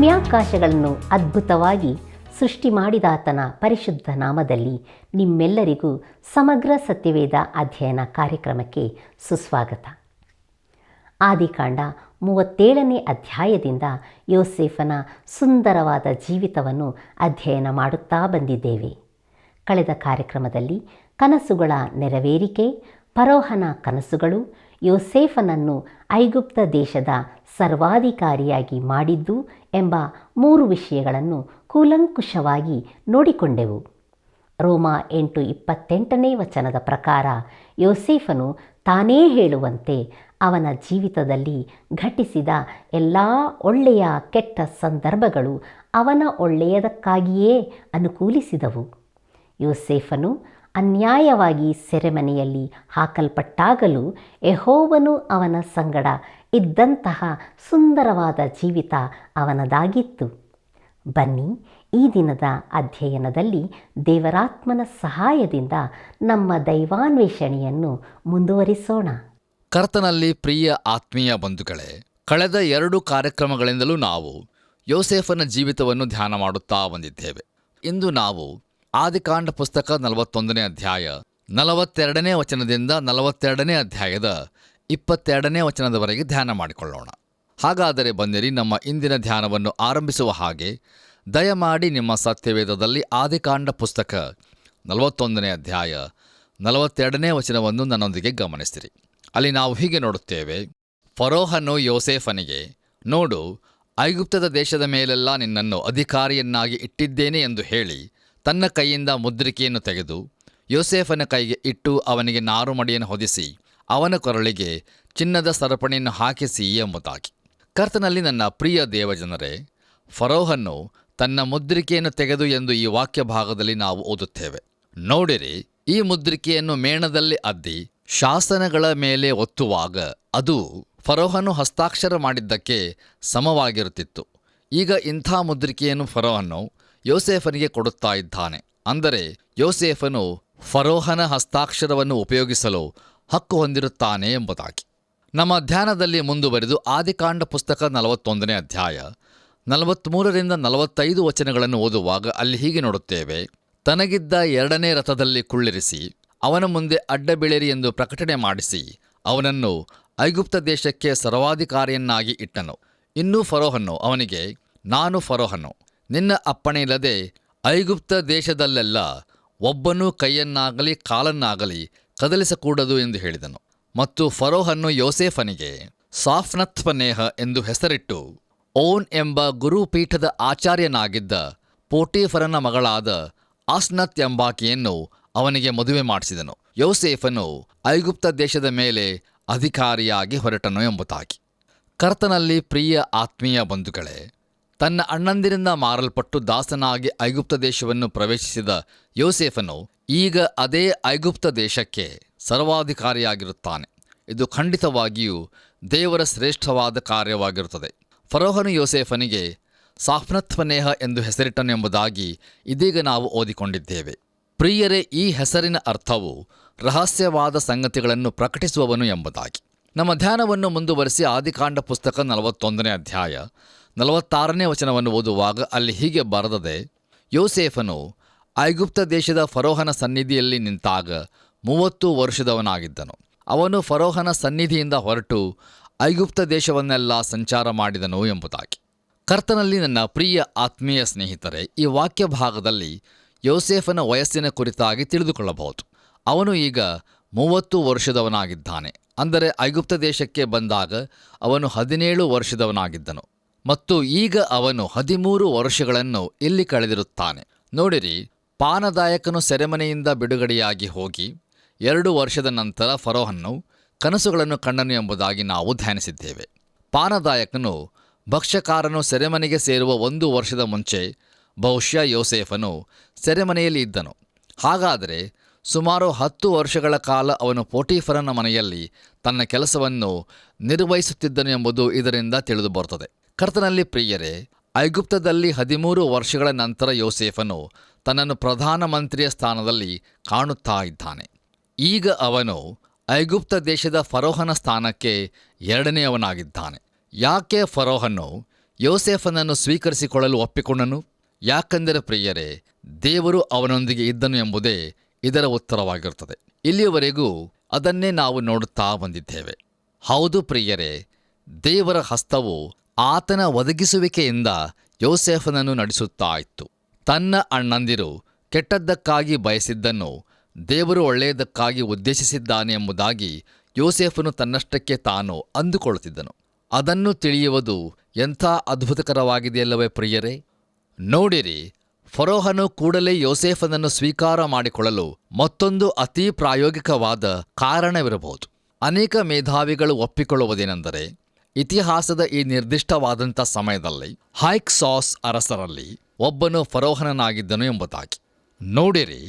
ಭೂಮ್ಯಾಕಾಶಗಳನ್ನು ಅದ್ಭುತವಾಗಿ ಸೃಷ್ಟಿ ಮಾಡಿದಾತನ ಪರಿಶುದ್ಧ ನಾಮದಲ್ಲಿ ನಿಮ್ಮೆಲ್ಲರಿಗೂ ಸಮಗ್ರ ಸತ್ಯವೇದ ಅಧ್ಯಯನ ಕಾರ್ಯಕ್ರಮಕ್ಕೆ ಸುಸ್ವಾಗತ. ಆದಿಕಾಂಡ 37ನೇ ಅಧ್ಯಾಯದಿಂದ ಯೋಸೇಫನ ಸುಂದರವಾದ ಜೀವಿತವನ್ನು ಅಧ್ಯಯನ ಮಾಡುತ್ತಾ ಬಂದಿದ್ದೇವೆ. ಕಳೆದ ಕಾರ್ಯಕ್ರಮದಲ್ಲಿ ಕನಸುಗಳ ನೆರವೇರಿಕೆ, ಫರೋಹನ ಕನಸುಗಳು, ಯೋಸೇಫನನ್ನು ಐಗುಪ್ತ ದೇಶದ ಸರ್ವಾಧಿಕಾರಿಯಾಗಿ ಮಾಡಿದ್ದು ಎಂಬ 3 ವಿಷಯಗಳನ್ನು ಕೂಲಂಕುಷವಾಗಿ ನೋಡಿಕೊಂಡೆವು. ರೋಮ 8:28ನೇ ವಚನದ ಪ್ರಕಾರ ಯೋಸೇಫನು ತಾನೇ ಹೇಳುವಂತೆ ಅವನ ಜೀವಿತದಲ್ಲಿ ಘಟಿಸಿದ ಎಲ್ಲ ಒಳ್ಳೆಯ ಕೆಟ್ಟ ಸಂದರ್ಭಗಳು ಅವನ ಒಳ್ಳೆಯದಕ್ಕಾಗಿಯೇ ಅನುಕೂಲಿಸಿದವು. ಯೋಸೇಫನು ಅನ್ಯಾಯವಾಗಿ ಸೆರೆಮನೆಯಲ್ಲಿ ಹಾಕಲ್ಪಟ್ಟಾಗಲೂ ಯೆಹೋವನು ಅವನ ಸಂಗಡ ಇದ್ದಂತಹ ಸುಂದರವಾದ ಜೀವಿತ ಅವನದಾಗಿತ್ತು. ಬನ್ನಿ, ಈ ದಿನದ ಅಧ್ಯಯನದಲ್ಲಿ ದೇವರಾತ್ಮನ ಸಹಾಯದಿಂದ ನಮ್ಮ ದೈವಾನ್ವೇಷಣೆಯನ್ನು ಮುಂದುವರಿಸೋಣ. ಕರ್ತನಲ್ಲಿ ಪ್ರಿಯ ಆತ್ಮೀಯ ಬಂಧುಗಳೇ, ಕಳೆದ 2 ಕಾರ್ಯಕ್ರಮಗಳಿಂದಲೂ ನಾವು ಯೋಸೇಫನ ಜೀವಿತವನ್ನು ಧ್ಯಾನ ಮಾಡುತ್ತಾ ಬಂದಿದ್ದೇವೆ. ಇಂದು ನಾವು ಆದಿಕಾಂಡ ಪುಸ್ತಕ 41ನೇ ಅಧ್ಯಾಯ 42ನೇ ವಚನದಿಂದ 42ನೇ ಅಧ್ಯಾಯದ 22ನೇ ವಚನದವರೆಗೆ ಧ್ಯಾನ ಮಾಡಿಕೊಳ್ಳೋಣ. ಹಾಗಾದರೆ ಬನ್ನಿರಿ, ನಮ್ಮ ಇಂದಿನ ಧ್ಯಾನವನ್ನು ಆರಂಭಿಸುವ ಹಾಗೆ ದಯಮಾಡಿ ನಿಮ್ಮ ಸತ್ಯವೇದದಲ್ಲಿ ಆದಿಕಾಂಡ ಪುಸ್ತಕ 41ನೇ ಅಧ್ಯಾಯ 42ನೇ ವಚನವನ್ನು ನನ್ನೊಂದಿಗೆ ಗಮನಿಸಿರಿ. ಅಲ್ಲಿ ನಾವು ಹೀಗೆ ನೋಡುತ್ತೇವೆ: ಫರೋಹನು ಯೋಸೇಫನಿಗೆ, ನೋಡು, ಐಗುಪ್ತದ ದೇಶದ ಮೇಲೆಲ್ಲ ನಿನ್ನನ್ನು ಅಧಿಕಾರಿಯನ್ನಾಗಿ ಇಟ್ಟಿದ್ದೇನೆ ಎಂದು ಹೇಳಿ ತನ್ನ ಕೈಯಿಂದ ಮುದ್ರಿಕೆಯನ್ನು ತೆಗೆದು ಯೋಸೇಫನ ಕೈಗೆ ಇಟ್ಟು ಅವನಿಗೆ ನಾರುಮಡಿಯನ್ನು ಹೊದಿಸಿ ಅವನ ಕೊರಳಿಗೆ ಚಿನ್ನದ ಸರಪಣಿಯನ್ನು ಹಾಕಿಸಿ ಎಂಬುದಾಗಿ. ಕರ್ತನಲ್ಲಿ ನನ್ನ ಪ್ರಿಯ ದೇವಜನರೇ, ಫರೋಹನು ತನ್ನ ಮುದ್ರಿಕೆಯನ್ನು ತೆಗೆದು ಎಂದು ಈ ವಾಕ್ಯ ಭಾಗದಲ್ಲಿ ನಾವು ಓದುತ್ತೇವೆ. ನೋಡಿರಿ, ಈ ಮುದ್ರಿಕೆಯನ್ನು ಮೇಣದಲ್ಲಿ ಅದ್ದಿ ಶಾಸನಗಳ ಮೇಲೆ ಒತ್ತುವಾಗ ಅದು ಫರೋಹನು ಹಸ್ತಾಕ್ಷರ ಮಾಡಿದ್ದಕ್ಕೆ ಸಮವಾಗಿರುತ್ತಿತ್ತು. ಈಗ ಇಂಥ ಮುದ್ರಿಕೆಯನ್ನು ಫರೋಹನು ಯೋಸೇಫನಿಗೆ ಕೊಡುತ್ತಾ ಇದ್ದಾನೆ. ಅಂದರೆ ಯೋಸೇಫನು ಫರೋಹನ ಹಸ್ತಾಕ್ಷರವನ್ನು ಉಪಯೋಗಿಸಲು ಹಕ್ಕು ಹೊಂದಿರುತ್ತಾನೆ ಎಂಬುದಾಗಿ. ನಮ್ಮ ಧ್ಯಾನದಲ್ಲಿ ಮುಂದುವರೆದು ಆದಿಕಾಂಡ ಪುಸ್ತಕ 41ನೇ ಅಧ್ಯಾಯ 43ರಿಂದ 45 ವಚನಗಳನ್ನು ಓದುವಾಗ ಅಲ್ಲಿ ಹೀಗೆ ನೋಡುತ್ತೇವೆ: ತನಗಿದ್ದ 2ನೇ ರಥದಲ್ಲಿ ಕುಳ್ಳಿರಿಸಿ ಅವನ ಮುಂದೆ ಅಡ್ಡ ಬೀಳಿರಿ ಎಂದು ಪ್ರಕಟಣೆ ಮಾಡಿಸಿ ಅವನನ್ನು ಐಗುಪ್ತ ದೇಶಕ್ಕೆ ಸರ್ವಾಧಿಕಾರಿಯನ್ನಾಗಿ ಇಟ್ಟನು. ಇನ್ನೂ ಫರೋಹನು ಅವನಿಗೆ, ನಾನು ಫರೋಹನು, ನಿನ್ನ ಅಪ್ಪಣೆಯಿಲ್ಲದೆ ಐಗುಪ್ತ ದೇಶದಲ್ಲೆಲ್ಲ ಒಬ್ಬನೂ ಕೈಯನ್ನಾಗಲಿ ಕಾಲನ್ನಾಗಲಿ ಕದಲಿಸಕೂಡದು ಎಂದು ಹೇಳಿದನು. ಮತ್ತು ಫರೋಹನು ಯೋಸೇಫನಿಗೆ ಸಾಫ್ನತ್ಪನೇಹ ಎಂದು ಹೆಸರಿಟ್ಟು ಓನ್ ಎಂಬ ಗುರುಪೀಠದ ಆಚಾರ್ಯನಾಗಿದ್ದ ಪೋಟೀಫರನ ಮಗಳಾದ ಆಸ್ನತ್ ಎಂಬಾಕೆಯನ್ನು ಅವನಿಗೆ ಮದುವೆ ಮಾಡಿಸಿದನು. ಯೋಸೇಫನು ಐಗುಪ್ತ ದೇಶದ ಮೇಲೆ ಅಧಿಕಾರಿಯಾಗಿ ಹೊರಟನು ಎಂಬುದಾಗಿ. ಕರ್ತನಲ್ಲಿ ಪ್ರಿಯ ಆತ್ಮೀಯ ಬಂಧುಗಳೇ, ತನ್ನ ಅಣ್ಣಂದಿರಿಂದ ಮಾರಲ್ಪಟ್ಟು ದಾಸನಾಗಿ ಐಗುಪ್ತ ದೇಶವನ್ನು ಪ್ರವೇಶಿಸಿದ ಯೋಸೇಫನು ಈಗ ಅದೇ ಐಗುಪ್ತ ದೇಶಕ್ಕೆ ಸರ್ವಾಧಿಕಾರಿಯಾಗಿರುತ್ತಾನೆ. ಇದು ಖಂಡಿತವಾಗಿಯೂ ದೇವರ ಶ್ರೇಷ್ಠವಾದ ಕಾರ್ಯವಾಗಿರುತ್ತದೆ. ಫರೋಹನು ಯೋಸೇಫನಿಗೆ ಸಾಫ್ನತ್ಪನೇಹ ಎಂದು ಹೆಸರಿಟ್ಟನು ಎಂಬುದಾಗಿ ಇದೀಗ ನಾವು ಓದಿಕೊಂಡಿದ್ದೇವೆ. ಪ್ರಿಯರೇ, ಈ ಹೆಸರಿನ ಅರ್ಥವು ರಹಸ್ಯವಾದ ಸಂಗತಿಗಳನ್ನು ಪ್ರಕಟಿಸುವವನು ಎಂಬುದಾಗಿ. ನಮ್ಮ ಧ್ಯಾನವನ್ನು ಮುಂದುವರಿಸಿ ಆದಿಕಾಂಡ ಪುಸ್ತಕ 41ನೇ ಅಧ್ಯಾಯ 46ನೇ ವಚನವನ್ನು ಓದುವಾಗ ಅಲ್ಲಿ ಹೀಗೆ ಬರೆದದೆ: ಯೋಸೇಫನು ಐಗುಪ್ತ ದೇಶದ ಫರೋಹನ ಸನ್ನಿಧಿಯಲ್ಲಿ ನಿಂತಾಗ 30 ವರ್ಷದವನಾಗಿದ್ದನು. ಅವನು ಫರೋಹನ ಸನ್ನಿಧಿಯಿಂದ ಹೊರಟು ಐಗುಪ್ತ ದೇಶವನ್ನೆಲ್ಲ ಸಂಚಾರ ಮಾಡಿದನು ಎಂಬುದಾಗಿ. ಕರ್ತನಲ್ಲಿ ನನ್ನ ಪ್ರಿಯ ಆತ್ಮೀಯ ಸ್ನೇಹಿತರೆ, ಈ ವಾಕ್ಯ ಭಾಗದಲ್ಲಿ ಯೋಸೇಫನ ವಯಸ್ಸಿನ ಕುರಿತಾಗಿ ತಿಳಿದುಕೊಳ್ಳಬಹುದು. ಅವನು ಈಗ 30 ವರ್ಷದವನಾಗಿದ್ದಾನೆ. ಅಂದರೆ ಐಗುಪ್ತ ದೇಶಕ್ಕೆ ಬಂದಾಗ ಅವನು 17 ವರ್ಷದವನಾಗಿದ್ದನು ಮತ್ತು ಈಗ ಅವನು 13 ವರ್ಷಗಳನ್ನು ಇಲ್ಲಿ ಕಳೆದಿರುತ್ತಾನೆ. ನೋಡಿರಿ, ಪಾನದಾಯಕನು ಸೆರೆಮನೆಯಿಂದ ಬಿಡುಗಡೆಯಾಗಿ ಹೋಗಿ 2 ವರ್ಷದ ನಂತರ ಫರೋಹನು ಕನಸುಗಳನ್ನು ಕಂಡನು ಎಂಬುದಾಗಿ ನಾವು ಧ್ಯಾನಿಸಿದ್ದೇವೆ. ಪಾನದಾಯಕನು ಭಕ್ಷ್ಯಕಾರನು ಸೆರೆಮನೆಗೆ ಸೇರುವ 1 ವರ್ಷದ ಮುಂಚೆ ಬಹುಶಃ ಯೋಸೇಫನು ಸೆರೆಮನೆಯಲ್ಲಿ ಇದ್ದನು. ಹಾಗಾದರೆ ಸುಮಾರು 10 ವರ್ಷಗಳ ಕಾಲ ಅವನು ಪೋಟೀಫರನ ಮನೆಯಲ್ಲಿ ತನ್ನ ಕೆಲಸವನ್ನು ನಿರ್ವಹಿಸುತ್ತಿದ್ದನು ಎಂಬುದು ಇದರಿಂದ ತಿಳಿದು ಬರುತ್ತದೆ. ಕರ್ತನಲ್ಲಿ ಪ್ರಿಯರೇ, ಐಗುಪ್ತದಲ್ಲಿ 13 ವರ್ಷಗಳ ನಂತರ ಯೋಸೇಫನು ತನ್ನನ್ನು ಪ್ರಧಾನಮಂತ್ರಿಯ ಸ್ಥಾನದಲ್ಲಿ ಕಾಣುತ್ತಾ ಇದ್ದಾನೆ. ಈಗ ಅವನು ಐಗುಪ್ತ ದೇಶದ ಫರೋಹನ ಸ್ಥಾನಕ್ಕೆ 2ನೇಯವನಾಗಿದ್ದಾನೆ. ಯಾಕೆ ಫರೋಹನು ಯೋಸೇಫನನ್ನು ಸ್ವೀಕರಿಸಿಕೊಳ್ಳಲು ಒಪ್ಪಿಕೊಂಡನು? ಯಾಕೆಂದರೆ ಪ್ರಿಯರೇ, ದೇವರು ಅವನೊಂದಿಗೆ ಇದ್ದನು ಎಂಬುದೇ ಇದರ ಉತ್ತರವಾಗಿರುತ್ತದೆ. ಇಲ್ಲಿಯವರೆಗೂ ಅದನ್ನೇ ನಾವು ನೋಡುತ್ತಾ ಬಂದಿದ್ದೇವೆ. ಹೌದು ಪ್ರಿಯರೇ, ದೇವರ ಹಸ್ತವು ಆತನ ಒದಗಿಸುವಿಕೆಯಿಂದ ಯೋಸೇಫನನ್ನು ನಡೆಸುತ್ತಾ ಇತ್ತು. ತನ್ನ ಅಣ್ಣಂದಿರು ಕೆಟ್ಟದ್ದಕ್ಕಾಗಿ ಬಯಸಿದ್ದನ್ನು ದೇವರು ಒಳ್ಳೆಯದಕ್ಕಾಗಿ ಉದ್ದೇಶಿಸಿದ್ದಾನೆ ಎಂಬುದಾಗಿ ಯೋಸೇಫನು ತನ್ನಷ್ಟಕ್ಕೆ ತಾನು ಅಂದುಕೊಳ್ಳುತ್ತಿದ್ದನು. ಅದನ್ನು ತಿಳಿಯುವುದು ಎಂಥ ಅದ್ಭುತಕರವಾಗಿದೆಯಲ್ಲವೇ ಪ್ರಿಯರೇ? ನೋಡಿರಿ, ಫರೋಹನು ಕೂಡಲೇ ಯೋಸೇಫನನ್ನು ಸ್ವೀಕಾರ ಮಾಡಿಕೊಳ್ಳಲು ಮತ್ತೊಂದು ಅತೀ ಪ್ರಾಯೋಗಿಕವಾದ ಕಾರಣವಿರಬಹುದು. ಅನೇಕ ಮೇಧಾವಿಗಳು ಒಪ್ಪಿಕೊಳ್ಳುವುದೇನೆಂದರೆ, ಇತಿಹಾಸದ ಈ ನಿರ್ದಿಷ್ಟವಾದಂಥ ಸಮಯದಲ್ಲಿ ಹೈಕ್ಸಾಸ್ ಅರಸರಲ್ಲಿ ಒಬ್ಬನು ಫರೋಹನನಾಗಿದ್ದನು ಎಂಬುದಾಗಿ. ನೋಡಿರಿ,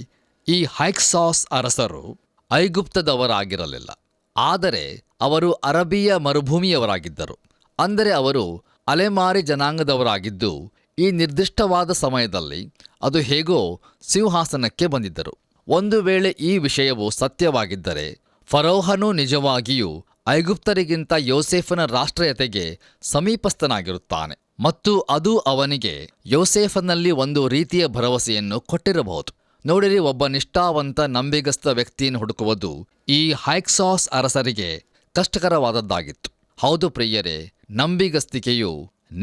ಈ ಹೈಕ್ಸಾಸ್ ಅರಸರು ಐಗುಪ್ತದವರಾಗಿರಲಿಲ್ಲ, ಆದರೆ ಅವರು ಅರಬಿಯ ಮರುಭೂಮಿಯವರಾಗಿದ್ದರು. ಅಂದರೆ ಅವರು ಅಲೆಮಾರಿ ಜನಾಂಗದವರಾಗಿದ್ದು, ಈ ನಿರ್ದಿಷ್ಟವಾದ ಸಮಯದಲ್ಲಿ ಅದು ಹೇಗೋ ಸಿಂಹಾಸನಕ್ಕೆ ಬಂದಿದ್ದರು. ಒಂದು ವೇಳೆ ಈ ವಿಷಯವು ಸತ್ಯವಾಗಿದ್ದರೆ, ಫರೋಹನು ನಿಜವಾಗಿಯೂ ಐಗುಪ್ತರಿಗಿಂತ ಯೋಸೇಫನ ರಾಷ್ಟ್ರೀಯತೆಗೆ ಸಮೀಪಸ್ಥನಾಗಿರುತ್ತಾನೆ ಮತ್ತು ಅದು ಅವನಿಗೆ ಯೋಸೇಫನಲ್ಲಿ ಒಂದು ರೀತಿಯ ಭರವಸೆಯನ್ನು ಕೊಟ್ಟಿರಬಹುದು. ನೋಡಿರಿ, ಒಬ್ಬ ನಿಷ್ಠಾವಂತ ನಂಬಿಗಸ್ತ ವ್ಯಕ್ತಿಯನ್ನು ಹುಡುಕುವುದು ಈ ಹೈಕ್ಸಾಸ್ ಅರಸರಿಗೆ ಕಷ್ಟಕರವಾದದ್ದಾಗಿತ್ತು. ಹೌದು ಪ್ರಿಯರೇ, ನಂಬಿಗಸ್ತಿಕೆಯು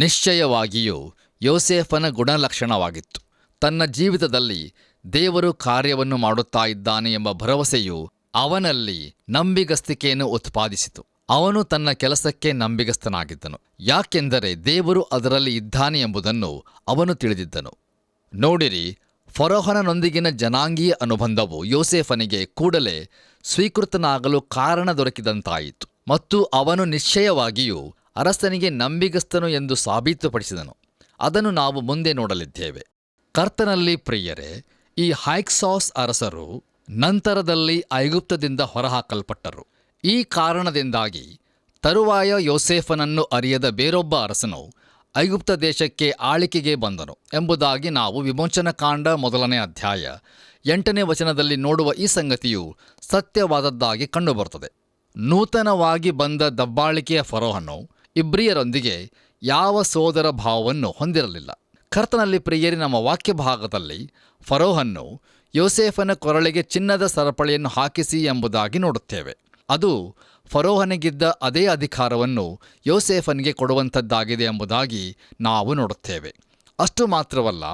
ನಿಶ್ಚಯವಾಗಿಯೂ ಯೋಸೇಫನ ಗುಣಲಕ್ಷಣವಾಗಿತ್ತು. ತನ್ನ ಜೀವಿತದಲ್ಲಿ ದೇವರು ಕಾರ್ಯವನ್ನು ಮಾಡುತ್ತಾ ಇದ್ದಾನೆ ಎಂಬ ಭರವಸೆಯು ಅವನಲ್ಲಿ ನಂಬಿಗಸ್ತಿಕೆಯನ್ನು ಉತ್ಪಾದಿಸಿತು. ಅವನು ತನ್ನ ಕೆಲಸಕ್ಕೆ ನಂಬಿಗಸ್ತನಾಗಿದ್ದನು, ಯಾಕೆಂದರೆ ದೇವರು ಅದರಲ್ಲಿ ಇದ್ದಾನೆ ಎಂಬುದನ್ನು ಅವನು ತಿಳಿದಿದ್ದನು. ನೋಡಿರಿ, ಫರೋಹನನೊಂದಿಗಿನ ಜನಾಂಗೀಯ ಅನುಬಂಧವು ಯೋಸೇಫನಿಗೆ ಕೂಡಲೇ ಸ್ವೀಕೃತನಾಗಲು ಕಾರಣ ದೊರಕಿದಂತಾಯಿತು ಮತ್ತು ಅವನು ನಿಶ್ಚಯವಾಗಿಯೂ ಅರಸನಿಗೆ ನಂಬಿಗಸ್ತನು ಎಂದು ಸಾಬೀತುಪಡಿಸಿದನು. ಅದನ್ನು ನಾವು ಮುಂದೆ ನೋಡಲಿದ್ದೇವೆ. ಕರ್ತನಲ್ಲಿ ಪ್ರಿಯರೇ, ಈ ಹೈಕ್ಸಾಸ್ ಅರಸರು ನಂತರದಲ್ಲಿ ಐಗುಪ್ತದಿಂದ ಹೊರಹಾಕಲ್ಪಟ್ಟರು. ಈ ಕಾರಣದಿಂದಾಗಿ ತರುವಾಯ ಯೋಸೇಫನನ್ನು ಅರಿಯದ ಬೇರೊಬ್ಬ ಅರಸನು ಐಗುಪ್ತ ದೇಶಕ್ಕೆ ಆಳಿಕೆಗೆ ಬಂದನು ಎಂಬುದಾಗಿ ನಾವು ವಿಮೋಚನಕಾಂಡ 1ನೇ ಅಧ್ಯಾಯ 8ನೇ ವಚನದಲ್ಲಿ ನೋಡುವ ಈ ಸಂಗತಿಯು ಸತ್ಯವಾದದ್ದಾಗಿ ಕಂಡುಬರುತ್ತದೆ. ನೂತನವಾಗಿ ಬಂದ ದಬ್ಬಾಳಿಕೆಯ ಫರೋಹನು ಇಬ್ರಿಯರೊಂದಿಗೆ ಯಾವ ಸೋದರ ಭಾವವನ್ನು ಹೊಂದಿರಲಿಲ್ಲ. ಕರ್ತನಲ್ಲಿ ಪ್ರಿಯರಿ, ನಮ್ಮ ವಾಕ್ಯ ಭಾಗದಲ್ಲಿ ಫರೋಹನ್ನು ಯೋಸೇಫನ ಕೊರಳಿಗೆ ಚಿನ್ನದ ಸರಪಳಿಯನ್ನು ಹಾಕಿಸಿ ಎಂಬುದಾಗಿ ನೋಡುತ್ತೇವೆ. ಅದು ಫರೋಹನಿಗಿದ್ದ ಅದೇ ಅಧಿಕಾರವನ್ನು ಯೋಸೇಫನಿಗೆ ಕೊಡುವಂಥದ್ದಾಗಿದೆ ಎಂಬುದಾಗಿ ನಾವು ನೋಡುತ್ತೇವೆ. ಅಷ್ಟು ಮಾತ್ರವಲ್ಲ,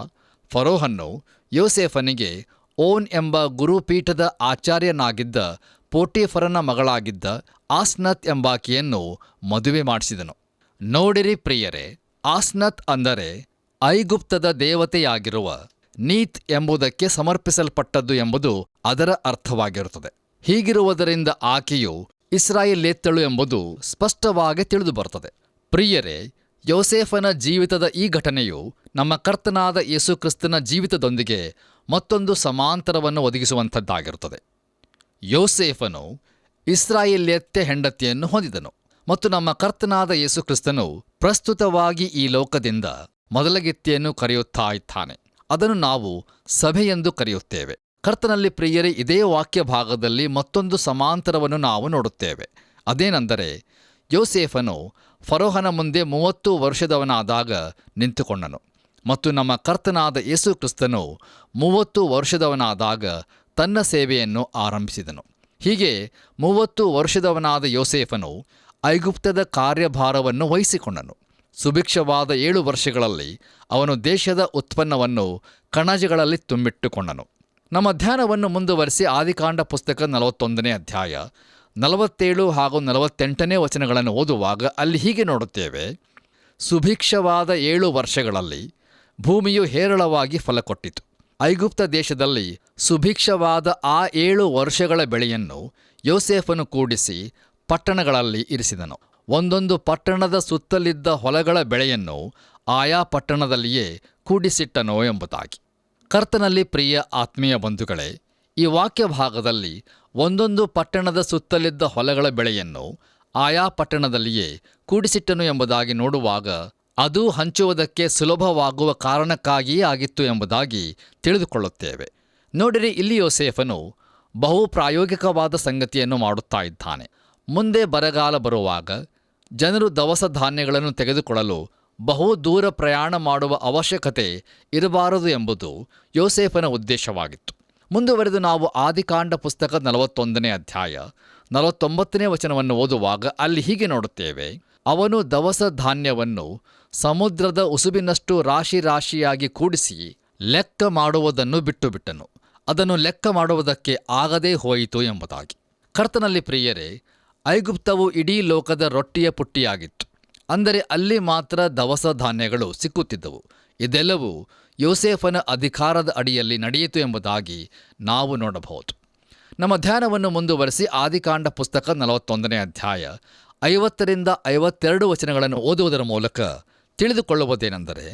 ಫರೋಹನ್ನು ಯೋಸೇಫನಿಗೆ ಓನ್ ಎಂಬ ಗುರುಪೀಠದ ಆಚಾರ್ಯನಾಗಿದ್ದ ಪೋಟಿಫರನ ಮಗಳಾಗಿದ್ದ ಆಸ್ನತ್ ಎಂಬಾಕೆಯನ್ನು ಮದುವೆ ಮಾಡಿಸಿದನು. ನೋಡಿರಿ ಪ್ರಿಯರೇ, ಆಸ್ನತ್ ಅಂದರೆ ಐಗುಪ್ತದ ದೇವತೆಯಾಗಿರುವ ನೀತ್ ಎಂಬುದಕ್ಕೆ ಸಮರ್ಪಿಸಲ್ಪಟ್ಟದ್ದು ಎಂಬುದು ಅದರ ಅರ್ಥವಾಗಿರುತ್ತದೆ. ಹೀಗಿರುವುದರಿಂದ ಆಕೆಯು ಇಸ್ರಾಯೇಲೇತ್ತಳು ಎಂಬುದು ಸ್ಪಷ್ಟವಾಗಿ ತಿಳಿದುಬರುತ್ತದೆ. ಪ್ರಿಯರೇ, ಯೋಸೇಫನ ಜೀವಿತದ ಈ ಘಟನೆಯು ನಮ್ಮ ಕರ್ತನಾದ ಯೇಸು ಕ್ರಿಸ್ತನ ಜೀವಿತದೊಂದಿಗೆ ಮತ್ತೊಂದು ಸಮಾಂತರವನ್ನು ಒದಗಿಸುವಂಥದ್ದಾಗಿರುತ್ತದೆ. ಯೋಸೇಫನು ಇಸ್ರಾಯೇಲ್ಯತ್ತೆ ಹೆಂಡತಿಯನ್ನು ಹೊಂದಿದನು ಮತ್ತು ನಮ್ಮ ಕರ್ತನಾದ ಯೇಸು ಕ್ರಿಸ್ತನು ಪ್ರಸ್ತುತವಾಗಿ ಈ ಲೋಕದಿಂದ ಮೊದಲಗಿತ್ತಿಯನ್ನು ಕರೆಯುತ್ತಾ ಇದ್ದಾನೆ. ಅದನ್ನು ನಾವು ಸಭೆಯೆಂದು ಕರೆಯುತ್ತೇವೆ. ಕರ್ತನಲ್ಲಿ ಪ್ರಿಯರೇ, ಇದೇ ವಾಕ್ಯ ಭಾಗದಲ್ಲಿ ಮತ್ತೊಂದು ಸಮಾಂತರವನ್ನು ನಾವು ನೋಡುತ್ತೇವೆ. ಅದೇನೆಂದರೆ, ಯೋಸೇಫನು ಫರೋಹನ ಮುಂದೆ 30 ವರ್ಷದವನಾದಾಗ ನಿಂತುಕೊಂಡನು ಮತ್ತು ನಮ್ಮ ಕರ್ತನಾದ ಯೇಸು ಕ್ರಿಸ್ತನು 30 ವರ್ಷದವನಾದಾಗ ತನ್ನ ಸೇವೆಯನ್ನು ಆರಂಭಿಸಿದನು. ಹೀಗೆ 30 ವರ್ಷದವನಾದ ಯೋಸೇಫನು ಐಗುಪ್ತದ ಕಾರ್ಯಭಾರವನ್ನು ವಹಿಸಿಕೊಂಡನು. ಸುಭಿಕ್ಷವಾದ 7 ವರ್ಷಗಳಲ್ಲಿ ಅವನು ದೇಶದ ಉತ್ಪನ್ನವನ್ನು ಕಣಜಗಳಲ್ಲಿ ತುಂಬಿಟ್ಟುಕೊಂಡನು. ನಮ್ಮ ಧ್ಯಾನವನ್ನು ಮುಂದುವರಿಸಿ ಆದಿಕಾಂಡ ಪುಸ್ತಕ 41ನೇ ಅಧ್ಯಾಯ 47 ಹಾಗೂ 48ನೇ ವಚನಗಳನ್ನು ಓದುವಾಗ ಅಲ್ಲಿ ಹೀಗೆ ನೋಡುತ್ತೇವೆ. ಸುಭಿಕ್ಷವಾದ 7 ವರ್ಷಗಳಲ್ಲಿ ಭೂಮಿಯು ಹೇರಳವಾಗಿ ಫಲ ಕೊಟ್ಟಿತು. ಐಗುಪ್ತ ದೇಶದಲ್ಲಿ ಸುಭಿಕ್ಷವಾದ ಆ 7 ವರ್ಷಗಳ ಬೆಳೆಯನ್ನು ಯೋಸೇಫನು ಕೂಡಿಸಿ ಪಟ್ಟಣಗಳಲ್ಲಿ ಇರಿಸಿದನು. ಒಂದೊಂದು ಪಟ್ಟಣದ ಸುತ್ತಲಿದ್ದ ಹೊಲಗಳ ಬೆಳೆಯನ್ನು ಆಯಾ ಪಟ್ಟಣದಲ್ಲಿಯೇ ಕೂಡಿಸಿಟ್ಟನೋ ಎಂಬುದಾಗಿ. ಕರ್ತನಲ್ಲಿ ಪ್ರಿಯ ಆತ್ಮೀಯ ಬಂಧುಗಳೇ, ಈ ವಾಕ್ಯ ಭಾಗದಲ್ಲಿ ಒಂದೊಂದು ಪಟ್ಟಣದ ಸುತ್ತಲಿದ್ದ ಹೊಲಗಳ ಬೆಳೆಯನ್ನು ಆಯಾ ಪಟ್ಟಣದಲ್ಲಿಯೇ ಕೂಡಿಸಿಟ್ಟನು ಎಂಬುದಾಗಿ ನೋಡುವಾಗ ಅದು ಹಂಚುವುದಕ್ಕೆ ಸುಲಭವಾಗುವ ಕಾರಣಕ್ಕಾಗಿಯೇ ಆಗಿತ್ತು ಎಂಬುದಾಗಿ ತಿಳಿದುಕೊಳ್ಳುತ್ತೇವೆ. ನೋಡಿರಿ, ಇಲ್ಲಿ ಯೋಸೇಫನು ಬಹು ಪ್ರಾಯೋಗಿಕವಾದ ಸಂಗತಿಯನ್ನು ಮಾಡುತ್ತಾ ಇದ್ದಾನೆ. ಮುಂದೆ ಬರಗಾಲ ಬರುವಾಗ ಜನರು ದವಸ ಧಾನ್ಯಗಳನ್ನು ತೆಗೆದುಕೊಳ್ಳಲು ಬಹು ದೂರ ಪ್ರಯಾಣ ಮಾಡುವ ಅವಶ್ಯಕತೆ ಇರಬಾರದು ಎಂಬುದು ಯೋಸೇಫನ ಉದ್ದೇಶವಾಗಿತ್ತು. ಮುಂದುವರೆದು ನಾವು ಆದಿಕಾಂಡ ಪುಸ್ತಕ 41ನೇ ಅಧ್ಯಾಯ 49ನೇ ವಚನವನ್ನು ಓದುವಾಗ ಅಲ್ಲಿ ಹೀಗೆ ನೋಡುತ್ತೇವೆ. ಅವನು ದವಸ ಧಾನ್ಯವನ್ನು ಸಮುದ್ರದ ಉಸುಬಿನಷ್ಟು ರಾಶಿ ರಾಶಿಯಾಗಿ ಕೂಡಿಸಿ ಲೆಕ್ಕ ಮಾಡುವುದನ್ನು ಬಿಟ್ಟನು, ಅದನ್ನು ಲೆಕ್ಕ ಮಾಡುವುದಕ್ಕೆ ಆಗದೇ ಹೋಯಿತು ಎಂಬುದಾಗಿ. ಕರ್ತನಲ್ಲಿ ಪ್ರಿಯರೇ, ಐಗುಪ್ತವು ಇಡೀ ಲೋಕದ ರೊಟ್ಟಿಯ ಪುಟ್ಟಿಯಾಗಿತ್ತು. ಅಂದರೆ ಅಲ್ಲಿ ಮಾತ್ರ ದವಸ ಧಾನ್ಯಗಳು ಸಿಕ್ಕುತ್ತಿದ್ದವು. ಇದೆಲ್ಲವೂ ಯೋಸೇಫನ ಅಧಿಕಾರದ ಅಡಿಯಲ್ಲಿ ನಡೆಯಿತು ಎಂಬುದಾಗಿ ನಾವು ನೋಡಬಹುದು. ನಮ್ಮ ಧ್ಯಾನವನ್ನು ಮುಂದುವರೆಸಿ ಆದಿಕಾಂಡ ಪುಸ್ತಕ 41ನೇ ಅಧ್ಯಾಯ 50ರಿಂದ 52 ವಚನಗಳನ್ನು ಓದುವುದರ ಮೂಲಕ ತಿಳಿದುಕೊಳ್ಳುವುದೇನೆಂದರೆ,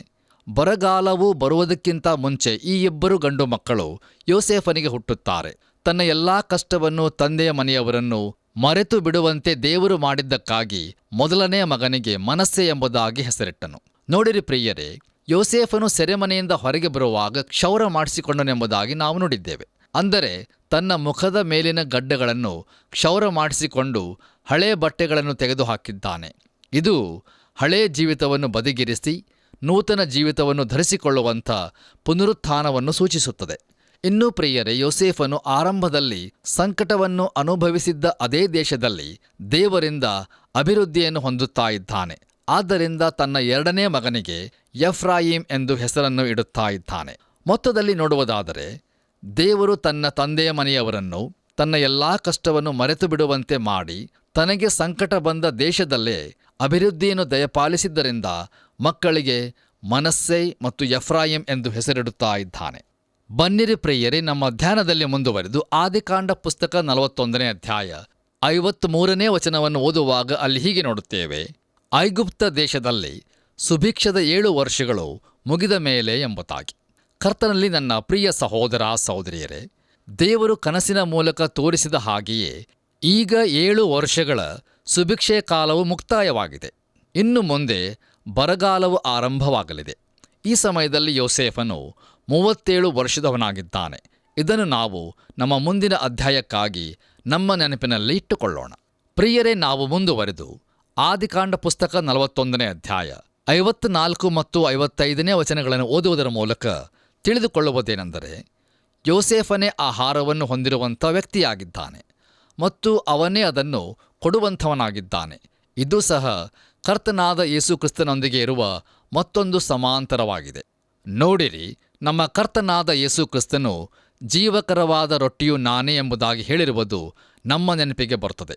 ಬರಗಾಲವು ಬರುವುದಕ್ಕಿಂತ ಮುಂಚೆ ಈ ಇಬ್ಬರು ಗಂಡು ಮಕ್ಕಳು ಯೋಸೇಫನಿಗೆ ಹುಟ್ಟುತ್ತಾರೆ. ತನ್ನ ಎಲ್ಲಾ ಕಷ್ಟವನ್ನು, ತಂದೆಯ ಮನೆಯವರನ್ನು ಮರೆತು ಬಿಡುವಂತೆ ದೇವರು ಮಾಡಿದ್ದಕ್ಕಾಗಿ ಮೊದಲನೆಯ ಮಗನಿಗೆ ಮನಸ್ಸೆ ಎಂಬುದಾಗಿ ಹೆಸರಿಟ್ಟನು. ನೋಡಿರಿ ಪ್ರಿಯರೇ, ಯೋಸೇಫನು ಸೆರೆಮನೆಯಿಂದ ಹೊರಗೆ ಬರುವಾಗ ಕ್ಷೌರ ಮಾಡಿಸಿಕೊಂಡನೆಂಬುದಾಗಿ ನಾವು ನೋಡಿದ್ದೇವೆ. ಅಂದರೆ ತನ್ನ ಮುಖದ ಮೇಲಿನ ಗಡ್ಡಗಳನ್ನು ಕ್ಷೌರ ಮಾಡಿಸಿಕೊಂಡು ಹಳೆ ಬಟ್ಟೆಗಳನ್ನು ತೆಗೆದುಹಾಕಿದ್ದಾನೆ. ಇದು ಹಳೇ ಜೀವಿತವನ್ನು ಬದಿಗಿರಿಸಿ ನೂತನ ಜೀವಿತವನ್ನು ಧರಿಸಿಕೊಳ್ಳುವಂಥ ಪುನರುತ್ಥಾನವನ್ನು ಸೂಚಿಸುತ್ತದೆ. ಇನ್ನೂ ಪ್ರಿಯರೇ, ಯೋಸೇಫನು ಆರಂಭದಲ್ಲಿ ಸಂಕಟವನ್ನು ಅನುಭವಿಸಿದ್ದ ಅದೇ ದೇಶದಲ್ಲಿ ದೇವರಿಂದ ಅಭಿವೃದ್ಧಿಯನ್ನು ಹೊಂದುತ್ತಾ ಇದ್ದಾನೆ. ಆದ್ದರಿಂದ ತನ್ನ ಎರಡನೇ ಮಗನಿಗೆ ಎಫ್ರಾಯೀಮ್ ಎಂದು ಹೆಸರನ್ನು ಇಡುತ್ತಾ ಇದ್ದಾನೆ. ಮೊತ್ತದಲ್ಲಿ ನೋಡುವುದಾದರೆ, ದೇವರು ತನ್ನ ತಂದೆಯ ಮನೆಯವರನ್ನು ತನ್ನ ಎಲ್ಲಾ ಕಷ್ಟವನ್ನು ಮರೆತು ಬಿಡುವಂತೆ ಮಾಡಿ ತನಗೆ ಸಂಕಟ ಬಂದ ದೇಶದಲ್ಲೇ ಅಭಿವೃದ್ಧಿಯನ್ನು ದಯಪಾಲಿಸಿದ್ದರಿಂದ ಮಕ್ಕಳಿಗೆ ಮನಸ್ಸೆ ಮತ್ತು ಎಫ್ರಾಯೀಮ್ ಎಂದು ಹೆಸರಿಡುತ್ತಾ ಇದ್ದಾನೆ. ಬನ್ನಿರಿ ಪ್ರಿಯರೇ, ನಮ್ಮ ಧ್ಯಾನದಲ್ಲಿ ಮುಂದುವರೆದು ಆದಿಕಾಂಡ ಪುಸ್ತಕ 41ನೇ ಅಧ್ಯಾಯ 53ನೇ ವಚನವನ್ನು ಓದುವಾಗ ಅಲ್ಲಿ ಹೀಗೆ ನೋಡುತ್ತೇವೆ. ಐಗುಪ್ತ ದೇಶದಲ್ಲಿ ಸುಭಿಕ್ಷದ 7 ವರ್ಷಗಳು ಮುಗಿದ ಮೇಲೆ ಎಂಬುದಾಗಿ. ಕರ್ತನಲ್ಲಿ ನನ್ನ ಪ್ರಿಯ ಸಹೋದರ ಸಹೋದರಿಯರೇ, ದೇವರು ಕನಸಿನ ಮೂಲಕ ತೋರಿಸಿದ ಹಾಗೆಯೇ ಈಗ 7 ವರ್ಷಗಳ ಸುಭಿಕ್ಷೆಯ ಕಾಲವು ಮುಕ್ತಾಯವಾಗಿದೆ. ಇನ್ನು ಮುಂದೆ ಬರಗಾಲವು ಆರಂಭವಾಗಲಿದೆ. ಈ ಸಮಯದಲ್ಲಿ ಯೋಸೇಫನು 37 ವರ್ಷದವನಾಗಿದ್ದಾನೆ. ಇದನ್ನು ನಾವು ನಮ್ಮ ಮುಂದಿನ ಅಧ್ಯಾಯಕ್ಕಾಗಿ ನಮ್ಮ ನೆನಪಿನಲ್ಲಿ ಇಟ್ಟುಕೊಳ್ಳೋಣ. ಪ್ರಿಯರೇ, ನಾವು ಮುಂದುವರೆದು ಆದಿಕಾಂಡ ಪುಸ್ತಕ 41ನೇ ಅಧ್ಯಾಯ 54 ಮತ್ತು 55ನೇ ವಚನಗಳನ್ನು ಓದುವುದರ ಮೂಲಕ ತಿಳಿದುಕೊಳ್ಳುವುದೇನೆಂದರೆ, ಯೋಸೇಫನೇ ಆಹಾರವನ್ನು ಹೊಂದಿರುವಂಥ ವ್ಯಕ್ತಿಯಾಗಿದ್ದಾನೆ ಮತ್ತು ಅವನೇ ಅದನ್ನು ಕೊಡುವಂಥವನಾಗಿದ್ದಾನೆ. ಇದು ಸಹ ಕರ್ತನಾದ ಯೇಸು ಕ್ರಿಸ್ತನೊಂದಿಗೆ ಇರುವ ಮತ್ತೊಂದು ಸಮಾಂತರವಾಗಿದೆ. ನೋಡಿರಿ, ನಮ್ಮ ಕರ್ತನಾದ ಯೇಸು ಕ್ರಿಸ್ತನು ಜೀವಕರವಾದ ರೊಟ್ಟಿಯು ನಾನೇ ಎಂಬುದಾಗಿ ಹೇಳಿರುವುದು ನಮ್ಮ ನೆನಪಿಗೆ ಬರುತ್ತದೆ.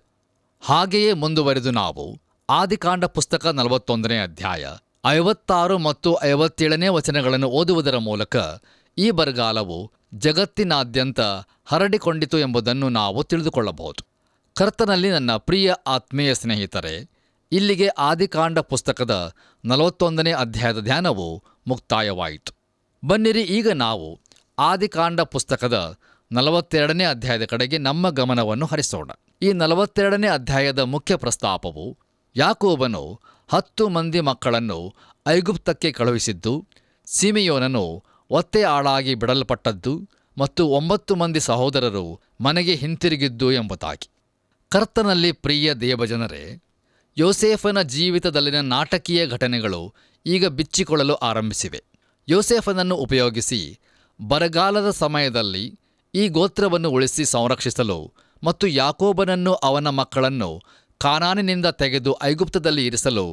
ಹಾಗೆಯೇ ಮುಂದುವರೆದು ನಾವು ಆದಿಕಾಂಡ ಪುಸ್ತಕ 41ನೇ ಅಧ್ಯಾಯ 56 ಮತ್ತು 57ನೇ ವಚನಗಳನ್ನು ಓದುವುದರ ಮೂಲಕ ಈ ಬರಗಾಲವು ಜಗತ್ತಿನಾದ್ಯಂತ ಹರಡಿಕೊಂಡಿತು ಎಂಬುದನ್ನು ನಾವು ತಿಳಿದುಕೊಳ್ಳಬಹುದು. ಕರ್ತನಲ್ಲಿ ನನ್ನ ಪ್ರಿಯ ಆತ್ಮೀಯ ಸ್ನೇಹಿತರೆ, ಇಲ್ಲಿಗೆ ಆದಿಕಾಂಡ ಪುಸ್ತಕದ 41ನೇ ಅಧ್ಯಾಯದ ಧ್ಯಾನವು ಮುಕ್ತಾಯವಾಯಿತು. ಬನ್ನಿರಿ, ಈಗ ನಾವು ಆದಿಕಾಂಡ ಪುಸ್ತಕದ 42ನೇ ಅಧ್ಯಾಯದ ಕಡೆಗೆ ನಮ್ಮ ಗಮನವನ್ನು ಹರಿಸೋಣ. ಈ 42ನೇ ಅಧ್ಯಾಯದ ಮುಖ್ಯ ಪ್ರಸ್ತಾಪವು ಯಾಕೋಬನು 10 ಮಂದಿ ಮಕ್ಕಳನ್ನು ಐಗುಪ್ತಕ್ಕೆ ಕಳುಹಿಸಿದ್ದು, ಸಿಮೆಯೋನನು ಒತ್ತೆ ಆಳಾಗಿ ಬಿಡಲ್ಪಟ್ಟದ್ದು ಮತ್ತು 9 ಮಂದಿ ಸಹೋದರರು ಮನೆಗೆ ಹಿಂತಿರುಗಿದ್ದು ಎಂಬುದಾಗಿ. ಕರ್ತನಲ್ಲಿ ಪ್ರಿಯ ದೇವಜನರೇ, ಯೋಸೇಫನ ಜೀವಿತದಲ್ಲಿನ ನಾಟಕೀಯ ಘಟನೆಗಳು ಈಗ ಬಿಚ್ಚಿಕೊಳ್ಳಲು ಆರಂಭಿಸಿವೆ. ಯೋಸೇಫನನ್ನು ಉಪಯೋಗಿಸಿ ಬರಗಾಲದ ಸಮಯದಲ್ಲಿ ಈ ಗೋತ್ರವನ್ನು ಉಳಿಸಿ ಸಂರಕ್ಷಿಸಲು ಮತ್ತು ಯಾಕೋಬನನ್ನು ಅವನ ಮಕ್ಕಳನ್ನು ಕಾನಾನಿನಿಂದ ತೆಗೆದು ಐಗುಪ್ತದಲ್ಲಿ ಇರಿಸಲು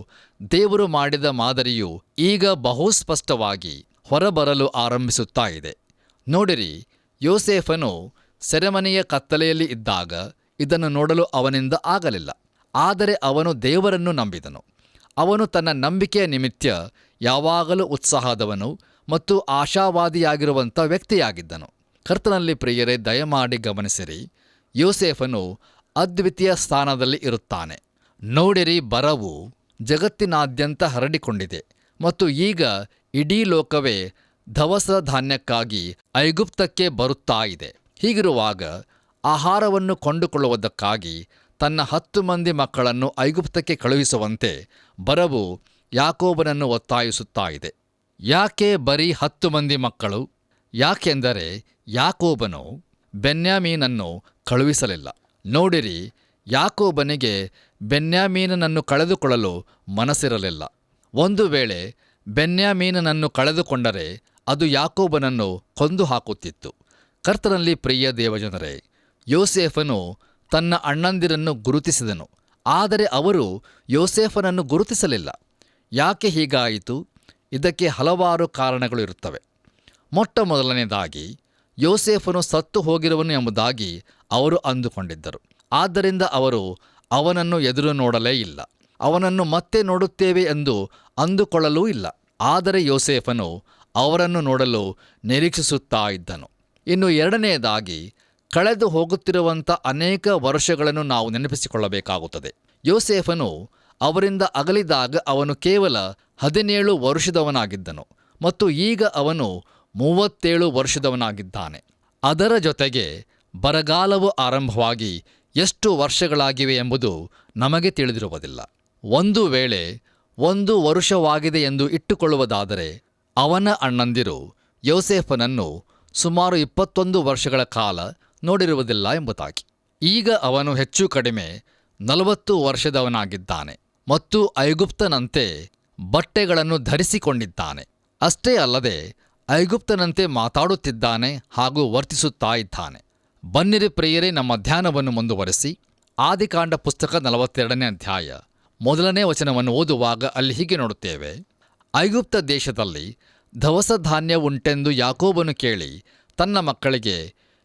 ದೇವರು ಮಾಡಿದ ಮಾದರಿಯು ಈಗ ಬಹುಸ್ಪಷ್ಟವಾಗಿ ಹೊರಬರಲು ಆರಂಭಿಸುತ್ತಾ ಇದೆ. ನೋಡಿರಿ, ಯೋಸೇಫನು ಸೆರೆಮನೆಯ ಕತ್ತಲೆಯಲ್ಲಿ ಇದ್ದಾಗ ಇದನ್ನು ನೋಡಲು ಅವನಿಂದ ಆಗಲಿಲ್ಲ. ಆದರೆ ಅವನು ದೇವರನ್ನು ನಂಬಿದನು. ಅವನು ತನ್ನ ನಂಬಿಕೆಯ ನಿಮಿತ್ತ ಯಾವಾಗಲೂ ಉತ್ಸಾಹದವನು ಮತ್ತು ಆಶಾವಾದಿಯಾಗಿರುವಂಥ ವ್ಯಕ್ತಿಯಾಗಿದ್ದನು. ಕರ್ತನಲ್ಲಿ ಪ್ರಿಯರೇ, ದಯಮಾಡಿ ಗಮನಿಸಿರಿ, ಯೋಸೇಫನು ಅದ್ವಿತೀಯ ಸ್ಥಾನದಲ್ಲಿ ಇರುತ್ತಾನೆ. ನೋಡಿರಿ, ಬರವು ಜಗತ್ತಿನಾದ್ಯಂತ ಹರಡಿಕೊಂಡಿದೆ ಮತ್ತು ಈಗ ಇಡೀ ಲೋಕವೇ ದವಸ ಧಾನ್ಯಕ್ಕಾಗಿ ಐಗುಪ್ತಕ್ಕೆ ಬರುತ್ತಾ ಇದೆ. ಹೀಗಿರುವಾಗ ಆಹಾರವನ್ನು ಕೊಂಡುಕೊಳ್ಳುವುದಕ್ಕಾಗಿ ತನ್ನ 10 ಮಂದಿ ಮಕ್ಕಳನ್ನು ಐಗುಪ್ತಕ್ಕೆ ಕಳುಹಿಸುವಂತೆ ಬರವು ಯಾಕೋಬನನ್ನು ಒತ್ತಾಯಿಸುತ್ತಾ ಇದೆ. ಯಾಕೆ ಬರೀ 10 ಮಂದಿ ಮಕ್ಕಳು? ಯಾಕೆಂದರೆ ಯಾಕೋಬನು ಬೆನ್ಯಾಮೀನನ್ನು ಕಳುಹಿಸಲಿಲ್ಲ. ನೋಡಿರಿ, ಯಾಕೋಬನಿಗೆ ಬೆನ್ಯಾಮೀನನನ್ನು ಕಳೆದುಕೊಳ್ಳಲು ಮನಸ್ಸಿರಲಿಲ್ಲ. ಒಂದು ವೇಳೆ ಬೆನ್ಯಾಮೀನನನ್ನು ಕಳೆದುಕೊಂಡರೆ ಅದು ಯಾಕೋಬನನ್ನು ಕೊಂದು ಹಾಕುತ್ತಿತ್ತು. ಕರ್ತನಲ್ಲಿ ಪ್ರಿಯ ದೇವಜನರೇ, ಯೋಸೇಫನು ತನ್ನ ಅಣ್ಣಂದಿರನ್ನು ಗುರುತಿಸಿದನು, ಆದರೆ ಅವರು ಯೋಸೇಫನನ್ನು ಗುರುತಿಸಲಿಲ್ಲ. ಯಾಕೆ ಹೀಗಾಯಿತು? ಇದಕ್ಕೆ ಹಲವಾರು ಕಾರಣಗಳು ಇರುತ್ತವೆ. ಮೊಟ್ಟ ಮೊದಲನೇದಾಗಿ ಯೋಸೇಫನು ಸತ್ತು ಹೋಗಿರುವನು ಎಂಬುದಾಗಿ ಅವರು ಅಂದುಕೊಂಡಿದ್ದರು. ಆದ್ದರಿಂದ ಅವರು ಅವನನ್ನು ಎದುರು ನೋಡಲೇ ಇಲ್ಲ. ಅವನನ್ನು ಮತ್ತೆ ನೋಡುತ್ತೇವೆ ಎಂದು ಅಂದುಕೊಳ್ಳಲೂ ಇಲ್ಲ. ಆದರೆ ಯೋಸೇಫನು ಅವರನ್ನು ನೋಡಲು ನಿರೀಕ್ಷಿಸುತ್ತಾ ಇದ್ದನು. ಇನ್ನು ಎರಡನೆಯದಾಗಿ, ಕಳೆದು ಹೋಗುತ್ತಿರುವಂಥ ಅನೇಕ ವರ್ಷಗಳನ್ನು ನಾವು ನೆನಪಿಸಿಕೊಳ್ಳಬೇಕಾಗುತ್ತದೆ. ಯೋಸೇಫನು ಅವರಿಂದ ಅಗಲಿದಾಗ ಅವನು ಕೇವಲ 17 ವರ್ಷದವನಾಗಿದ್ದನು ಮತ್ತು ಈಗ ಅವನು 37 ವರ್ಷದವನಾಗಿದ್ದಾನೆ. ಅದರ ಜೊತೆಗೆ ಬರಗಾಲವು ಆರಂಭವಾಗಿ ಎಷ್ಟು ವರ್ಷಗಳಾಗಿವೆ ಎಂಬುದು ನಮಗೆ ತಿಳಿದಿರುವುದಿಲ್ಲ. ಒಂದು ವೇಳೆ 1 ವರ್ಷವಾಗಿದೆ ಎಂದು ಇಟ್ಟುಕೊಳ್ಳುವುದಾದರೆ ಅವನ ಅಣ್ಣಂದಿರು ಯೋಸೇಫನನ್ನು ಸುಮಾರು 21 ವರ್ಷಗಳ ಕಾಲ ನೋಡಿರುವುದಿಲ್ಲ ಎಂಬುದಾಗಿ. ಈಗ ಅವನು ಹೆಚ್ಚು ಕಡಿಮೆ 40 ವರ್ಷದವನಾಗಿದ್ದಾನೆ ಮತ್ತು ಐಗುಪ್ತನಂತೆ ಬಟ್ಟೆಗಳನ್ನು ಧರಿಸಿಕೊಂಡಿದ್ದಾನೆ. ಅಷ್ಟೇ ಅಲ್ಲದೆ ಐಗುಪ್ತನಂತೆ ಮಾತಾಡುತ್ತಿದ್ದಾನೆ ಹಾಗೂ ವರ್ತಿಸುತ್ತಾ ಇದ್ದಾನೆ. ಬನ್ನಿರಿ ಪ್ರಿಯರೇ, ನಮ್ಮ ಧ್ಯಾನವನ್ನು ಮುಂದುವರೆಸಿ ಆದಿಕಾಂಡ ಪುಸ್ತಕ 42ನೇ ಅಧ್ಯಾಯ 1ನೇ ವಚನವನ್ನು ಓದುವಾಗ ಅಲ್ಲಿ ಹೀಗೆ ನೋಡುತ್ತೇವೆ. ಐಗುಪ್ತ ದೇಶದಲ್ಲಿ ದವಸ ಧಾನ್ಯ ಉಂಟೆಂದು ಯಾಕೋಬನು ಕೇಳಿ ತನ್ನ ಮಕ್ಕಳಿಗೆ,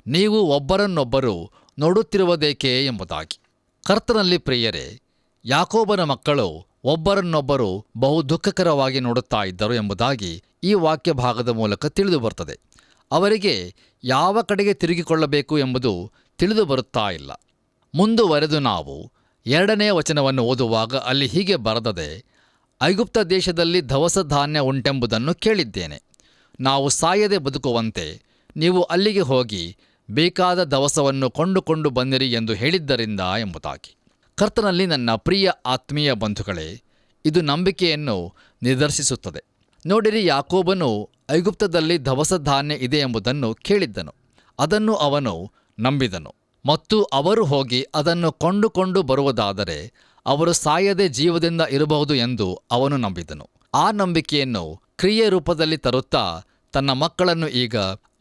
ನೀವು ಒಬ್ಬರನ್ನೊಬ್ಬರು ನೋಡುತ್ತಿರುವುದೇಕೆ ಎಂಬುದಾಗಿ. ಕರ್ತನಲ್ಲಿ ಪ್ರಿಯರೇ, ಯಾಕೋಬನ ಮಕ್ಕಳು ಒಬ್ಬರನ್ನೊಬ್ಬರು ಬಹು ದುಃಖಕರವಾಗಿ ನೋಡುತ್ತಾ ಇದ್ದರು ಎಂಬುದಾಗಿ ಈ ವಾಕ್ಯ ಭಾಗದ ಮೂಲಕ ತಿಳಿದು ಬರುತ್ತದೆ. ಅವರಿಗೆ ಯಾವ ಕಡೆಗೆ ತಿರುಗಿಕೊಳ್ಳಬೇಕು ಎಂಬುದು ತಿಳಿದು ಬರುತ್ತಾ ಇಲ್ಲ. ಮುಂದುವರೆದು ನಾವು 2ನೇ ವಚನವನ್ನು ಓದುವಾಗ ಅಲ್ಲಿ ಹೀಗೆ ಬರೆದದೆ, ಐಗುಪ್ತ ದೇಶದಲ್ಲಿ ದವಸ ಧಾನ್ಯ ಉಂಟೆಂಬುದನ್ನು ಕೇಳಿದ್ದೇನೆ. ನಾವು ಸಾಯದೆ ಬದುಕುವಂತೆ ನೀವು ಅಲ್ಲಿಗೆ ಹೋಗಿ ಬೇಕಾದ ದವಸವನ್ನು ಕೊಂಡುಕೊಂಡು ಬನ್ನಿರಿ ಎಂದು ಹೇಳಿದ್ದರಿಂದ ಎಂಬುದಾಗಿ. ಕರ್ತನಲ್ಲಿ ನನ್ನ ಪ್ರಿಯ ಆತ್ಮೀಯ ಬಂಧುಗಳೇ, ಇದು ನಂಬಿಕೆಯನ್ನು ನಿದರ್ಶಿಸುತ್ತದೆ. ನೋಡಿರಿ, ಯಾಕೋಬನು ಐಗುಪ್ತದಲ್ಲಿ ದವಸ ಧಾನ್ಯ ಇದೆ ಎಂಬುದನ್ನು ಕೇಳಿದ್ದನು. ಅದನ್ನು ಅವನು ನಂಬಿದನು ಮತ್ತು ಅವರು ಹೋಗಿ ಅದನ್ನು ಕೊಂಡುಕೊಂಡು ಬರುವುದಾದರೆ ಅವರು ಸಾಯದೆ ಜೀವದಿಂದ ಇರಬಹುದು ಎಂದು ಅವನು ನಂಬಿದನು. ಆ ನಂಬಿಕೆಯನ್ನು ಕ್ರಿಯೆ ರೂಪದಲ್ಲಿ ತರುತ್ತಾ ತನ್ನ ಮಕ್ಕಳನ್ನು ಈಗ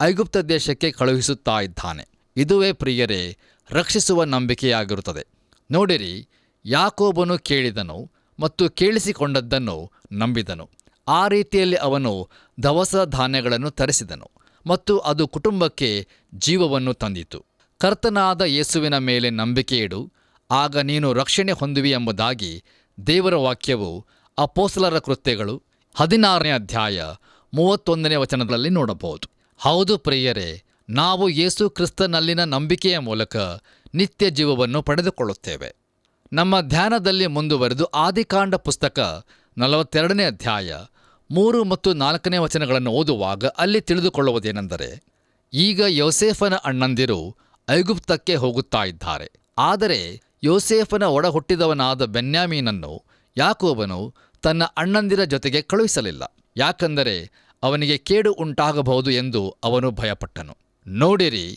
ಐಗುಪ್ತ ದೇಶಕ್ಕೆ ಕಳುಹಿಸುತ್ತಾ ಇದ್ದಾನೆ. ಇದುವೇ ಪ್ರಿಯರೇ ರಕ್ಷಿಸುವ ನಂಬಿಕೆಯಾಗಿರುತ್ತದೆ. ನೋಡಿರಿ, ಯಾಕೋಬನು ಕೇಳಿದನು ಮತ್ತು ಕೇಳಿಸಿಕೊಂಡದ್ದನ್ನು ನಂಬಿದನು. ಆ ರೀತಿಯಲ್ಲಿ ಅವನು ದವಸ ಧಾನ್ಯಗಳನ್ನು ತರಿಸಿದನು ಮತ್ತು ಅದು ಕುಟುಂಬಕ್ಕೆ ಜೀವವನ್ನು ತಂದಿತು. ಕರ್ತನಾದ ಯೇಸುವಿನ ಮೇಲೆ ನಂಬಿಕೆ ಇಡು, ಆಗ ನೀನು ರಕ್ಷಣೆ ಹೊಂದುವಿ ಎಂಬುದಾಗಿ ದೇವರ ವಾಕ್ಯವು ಅಪೊಸ್ತಲರ ಕೃತ್ಯಗಳು 16ನೇ ಅಧ್ಯಾಯ 31ನೇ ವಚನದಲ್ಲಿ ನೋಡಬಹುದು. ಹೌದು ಪ್ರಿಯರೇ, ನಾವು ಯೇಸು ಕ್ರಿಸ್ತನಲ್ಲಿನ ನಂಬಿಕೆಯ ಮೂಲಕ ನಿತ್ಯ ಜೀವವನ್ನು ಪಡೆದುಕೊಳ್ಳುತ್ತೇವೆ. ನಮ್ಮ ಧ್ಯಾನದಲ್ಲಿ ಮುಂದುವರೆದು ಆದಿಕಾಂಡ ಪುಸ್ತಕ 42ನೇ ಅಧ್ಯಾಯ 3 ಮತ್ತು 4ನೇ ವಚನಗಳನ್ನು ಓದುವಾಗ ಅಲ್ಲಿ ತಿಳಿದುಕೊಳ್ಳುವುದೇನೆಂದರೆ, ಈಗ ಯೋಸೇಫನ ಅಣ್ಣಂದಿರು ಐಗುಪ್ತಕ್ಕೆ ಹೋಗುತ್ತಾ ಇದ್ದಾರೆ. ಆದರೆ ಯೋಸೇಫನ ಒಡಹುಟ್ಟಿದವನಾದ ಬೆನ್ಯಾಮೀನನ್ನು ಯಾಕೋಬನು ತನ್ನ ಅಣ್ಣಂದಿರ ಜೊತೆಗೆ ಕಳುಹಿಸಲಿಲ್ಲ. ಯಾಕಂದರೆ ಅವನಿಗೆ ಕೇಡು ಉಂಟಾಗಬಹುದು ಎಂದು ಅವನು ಭಯಪಟ್ಟನು. ನೋಡಿರಿ,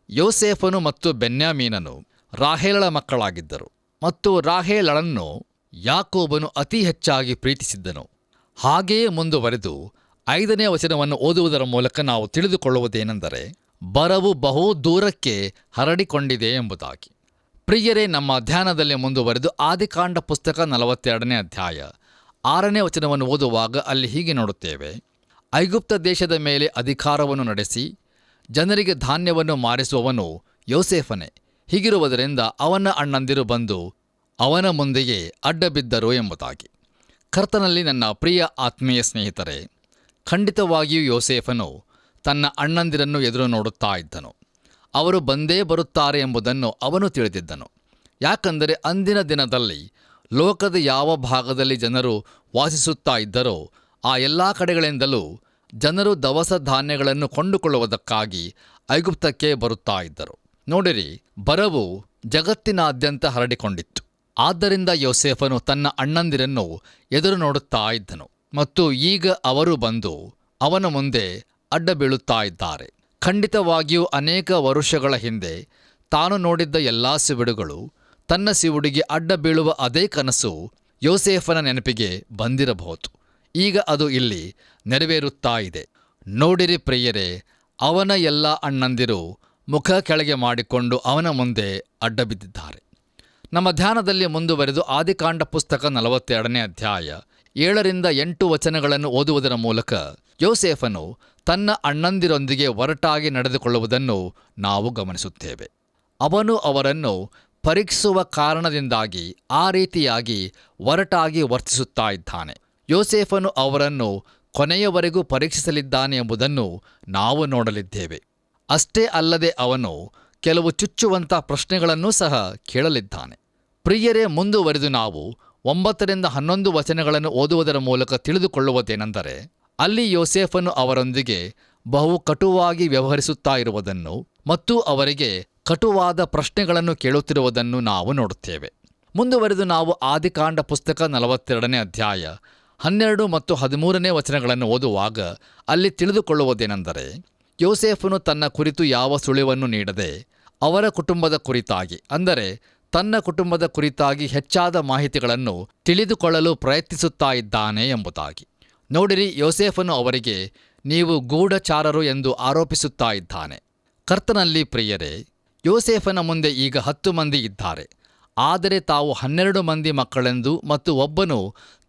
ಯೋಸೇಫನು ಮತ್ತು ಬೆನ್ಯಾಮೀನನು ರಾಹೇಲಳ ಮಕ್ಕಳಾಗಿದ್ದರು ಮತ್ತು ರಾಹೇಲಳನ್ನು ಯಾಕೋಬನು ಅತಿ ಹೆಚ್ಚಾಗಿ ಪ್ರೀತಿಸಿದ್ದನು. ಹಾಗೆಯೇ ಮುಂದುವರೆದು 5ನೇ ವಚನವನ್ನು ಓದುವುದರ ಮೂಲಕ ನಾವು ತಿಳಿದುಕೊಳ್ಳುವುದೇನೆಂದರೆ, ಬರವು ಬಹು ದೂರಕ್ಕೆ ಹರಡಿಕೊಂಡಿದೆ ಎಂಬುದಾಗಿ. ಪ್ರಿಯರೇ, ನಮ್ಮ ಧ್ಯಾನದಲ್ಲಿ ಮುಂದುವರೆದು ಆದಿಕಾಂಡ ಪುಸ್ತಕ 42ನೇ ಅಧ್ಯಾಯ 6ನೇ ವಚನವನ್ನು ಓದುವಾಗ ಅಲ್ಲಿ ಹೀಗೆ ನೋಡುತ್ತೇವೆ. ಐಗುಪ್ತ ದೇಶದ ಮೇಲೆ ಅಧಿಕಾರವನ್ನು ನಡೆಸಿ ಜನರಿಗೆ ಧಾನ್ಯವನ್ನು ಮಾರಿಸುವವನು ಯೋಸೇಫನೇ. ಹೀಗಿರುವುದರಿಂದ ಅವನ ಅಣ್ಣಂದಿರು ಬಂದು ಅವನ ಮುಂದೆಯೇ ಅಡ್ಡಬಿದ್ದರು ಎಂಬುದಾಗಿ. ಕರ್ತನಲ್ಲಿ ನನ್ನ ಪ್ರಿಯ ಆತ್ಮೀಯ ಸ್ನೇಹಿತರೆ, ಖಂಡಿತವಾಗಿಯೂ ಯೋಸೇಫನು ತನ್ನ ಅಣ್ಣಂದಿರನ್ನು ಎದುರು ನೋಡುತ್ತಾ ಇದ್ದನು. ಅವರು ಬಂದೇ ಬರುತ್ತಾರೆ ಎಂಬುದನ್ನು ಅವನು ತಿಳಿದಿದ್ದನು. ಯಾಕಂದರೆ ಅಂದಿನ ದಿನದಲ್ಲಿ ಲೋಕದ ಯಾವ ಭಾಗದಲ್ಲಿ ಜನರು ವಾಸಿಸುತ್ತಾ ಇದ್ದರೋ ಆ ಎಲ್ಲ ಕಡೆಗಳಿಂದಲೂ ಜನರು ದವಸ ಧಾನ್ಯಗಳನ್ನು ಕೊಂಡುಕೊಳ್ಳುವುದಕ್ಕಾಗಿ ಐಗುಪ್ತಕ್ಕೆ ಬರುತ್ತಾ ಇದ್ದರು. ನೋಡಿರಿ, ಬರವು ಜಗತ್ತಿನಾದ್ಯಂತ ಹರಡಿಕೊಂಡಿತ್ತು. ಆದ್ದರಿಂದ ಯೋಸೇಫನು ತನ್ನ ಅಣ್ಣಂದಿರನ್ನು ಎದುರು ನೋಡುತ್ತಾ ಇದ್ದನು ಮತ್ತು ಈಗ ಅವರು ಬಂದು ಅವನ ಮುಂದೆ ಅಡ್ಡ ಬೀಳುತ್ತಾ ಇದ್ದಾರೆ. ಖಂಡಿತವಾಗಿಯೂ ಅನೇಕ ವರುಷಗಳ ಹಿಂದೆ ತಾನು ನೋಡಿದ್ದ ಎಲ್ಲ ಸಿವುಡುಗಳು ತನ್ನ ಸಿವುಡಿಗೆ ಅಡ್ಡ ಬೀಳುವ ಅದೇ ಕನಸು ಯೋಸೇಫನ ನೆನಪಿಗೆ ಬಂದಿರಬಹುದು. ಈಗ ಅದು ಇಲ್ಲಿ ನೆರವೇರುತ್ತಾ ಇದೆ. ನೋಡಿರಿ ಪ್ರಿಯರೇ, ಅವನ ಎಲ್ಲ ಅಣ್ಣಂದಿರು ಮುಖ ಕೆಳಗೆ ಮಾಡಿಕೊಂಡು ಅವನ ಮುಂದೆ ಅಡ್ಡಬಿದ್ದಿದ್ದಾರೆ. ನಮ್ಮ ಧ್ಯಾನದಲ್ಲಿ ಮುಂದುವರೆದು ಆದಿಕಾಂಡ ಪುಸ್ತಕ 42ನೇ ಅಧ್ಯಾಯ 7-8 ವಚನಗಳನ್ನು ಓದುವುದರ ಮೂಲಕ ಯೋಸೇಫನು ತನ್ನ ಅಣ್ಣಂದಿರೊಂದಿಗೆ ಒರಟಾಗಿ ನಡೆದುಕೊಳ್ಳುವುದನ್ನು ನಾವು ಗಮನಿಸುತ್ತೇವೆ. ಅವನು ಅವರನ್ನು ಪರೀಕ್ಷಿಸುವ ಕಾರಣದಿಂದಾಗಿ ಆ ರೀತಿಯಾಗಿ ಒರಟಾಗಿ ವರ್ತಿಸುತ್ತಾ ಇದ್ದಾನೆ. ಯೋಸೇಫನು ಅವರನ್ನು ಕೊನೆಯವರೆಗೂ ಪರೀಕ್ಷಿಸಲಿದ್ದಾನೆ ಎಂಬುದನ್ನು ನಾವು ನೋಡಲಿದ್ದೇವೆ. ಅಷ್ಟೇ ಅಲ್ಲದೆ ಅವನು ಕೆಲವು ಚುಚ್ಚುವಂಥ ಪ್ರಶ್ನೆಗಳನ್ನೂ ಸಹ ಕೇಳಲಿದ್ದಾನೆ. ಪ್ರಿಯರೇ, ಮುಂದುವರೆದು ನಾವು 9-11 ವಚನಗಳನ್ನು ಓದುವುದರ ಮೂಲಕ ತಿಳಿದುಕೊಳ್ಳುವುದೇನೆಂದರೆ, ಅಲ್ಲಿ ಯೋಸೇಫನು ಅವರೊಂದಿಗೆ ಬಹು ಕಟುವಾಗಿ ವ್ಯವಹರಿಸುತ್ತಾ ಇರುವುದನ್ನು ಮತ್ತು ಅವರಿಗೆ ಕಟುವಾದ ಪ್ರಶ್ನೆಗಳನ್ನು ಕೇಳುತ್ತಿರುವುದನ್ನು ನಾವು ನೋಡುತ್ತೇವೆ. ಮುಂದುವರೆದು ನಾವು ಆದಿಕಾಂಡ ಪುಸ್ತಕ 42ನೇ ಅಧ್ಯಾಯ 12 ಮತ್ತು 13ನೇ ವಚನಗಳನ್ನು ಓದುವಾಗ ಅಲ್ಲಿ ತಿಳಿದುಕೊಳ್ಳುವುದೇನೆಂದರೆ, ಯೋಸೇಫನು ತನ್ನ ಕುರಿತು ಯಾವ ಸುಳಿವನ್ನು ನೀಡದೆ ಅವರ ಕುಟುಂಬದ ಕುರಿತಾಗಿ, ಅಂದರೆ ತನ್ನ ಕುಟುಂಬದ ಕುರಿತಾಗಿ ಹೆಚ್ಚಾದ ಮಾಹಿತಿಗಳನ್ನು ತಿಳಿದುಕೊಳ್ಳಲು ಪ್ರಯತ್ನಿಸುತ್ತಾ ಇದ್ದಾನೆ ಎಂಬುದಾಗಿ. ನೋಡಿರಿ, ಯೋಸೇಫನು ಅವರಿಗೆ ನೀವು ಗೂಢಚಾರರು ಎಂದು ಆರೋಪಿಸುತ್ತಾ ಇದ್ದಾನೆ. ಕರ್ತನಲ್ಲಿ ಪ್ರಿಯರೇ, ಯೋಸೇಫನ ಮುಂದೆ ಈಗ 10 ಮಂದಿ ಇದ್ದಾರೆ. ಆದರೆ ತಾವು 12 ಮಂದಿ ಮಕ್ಕಳೆಂದು ಮತ್ತು ಒಬ್ಬನು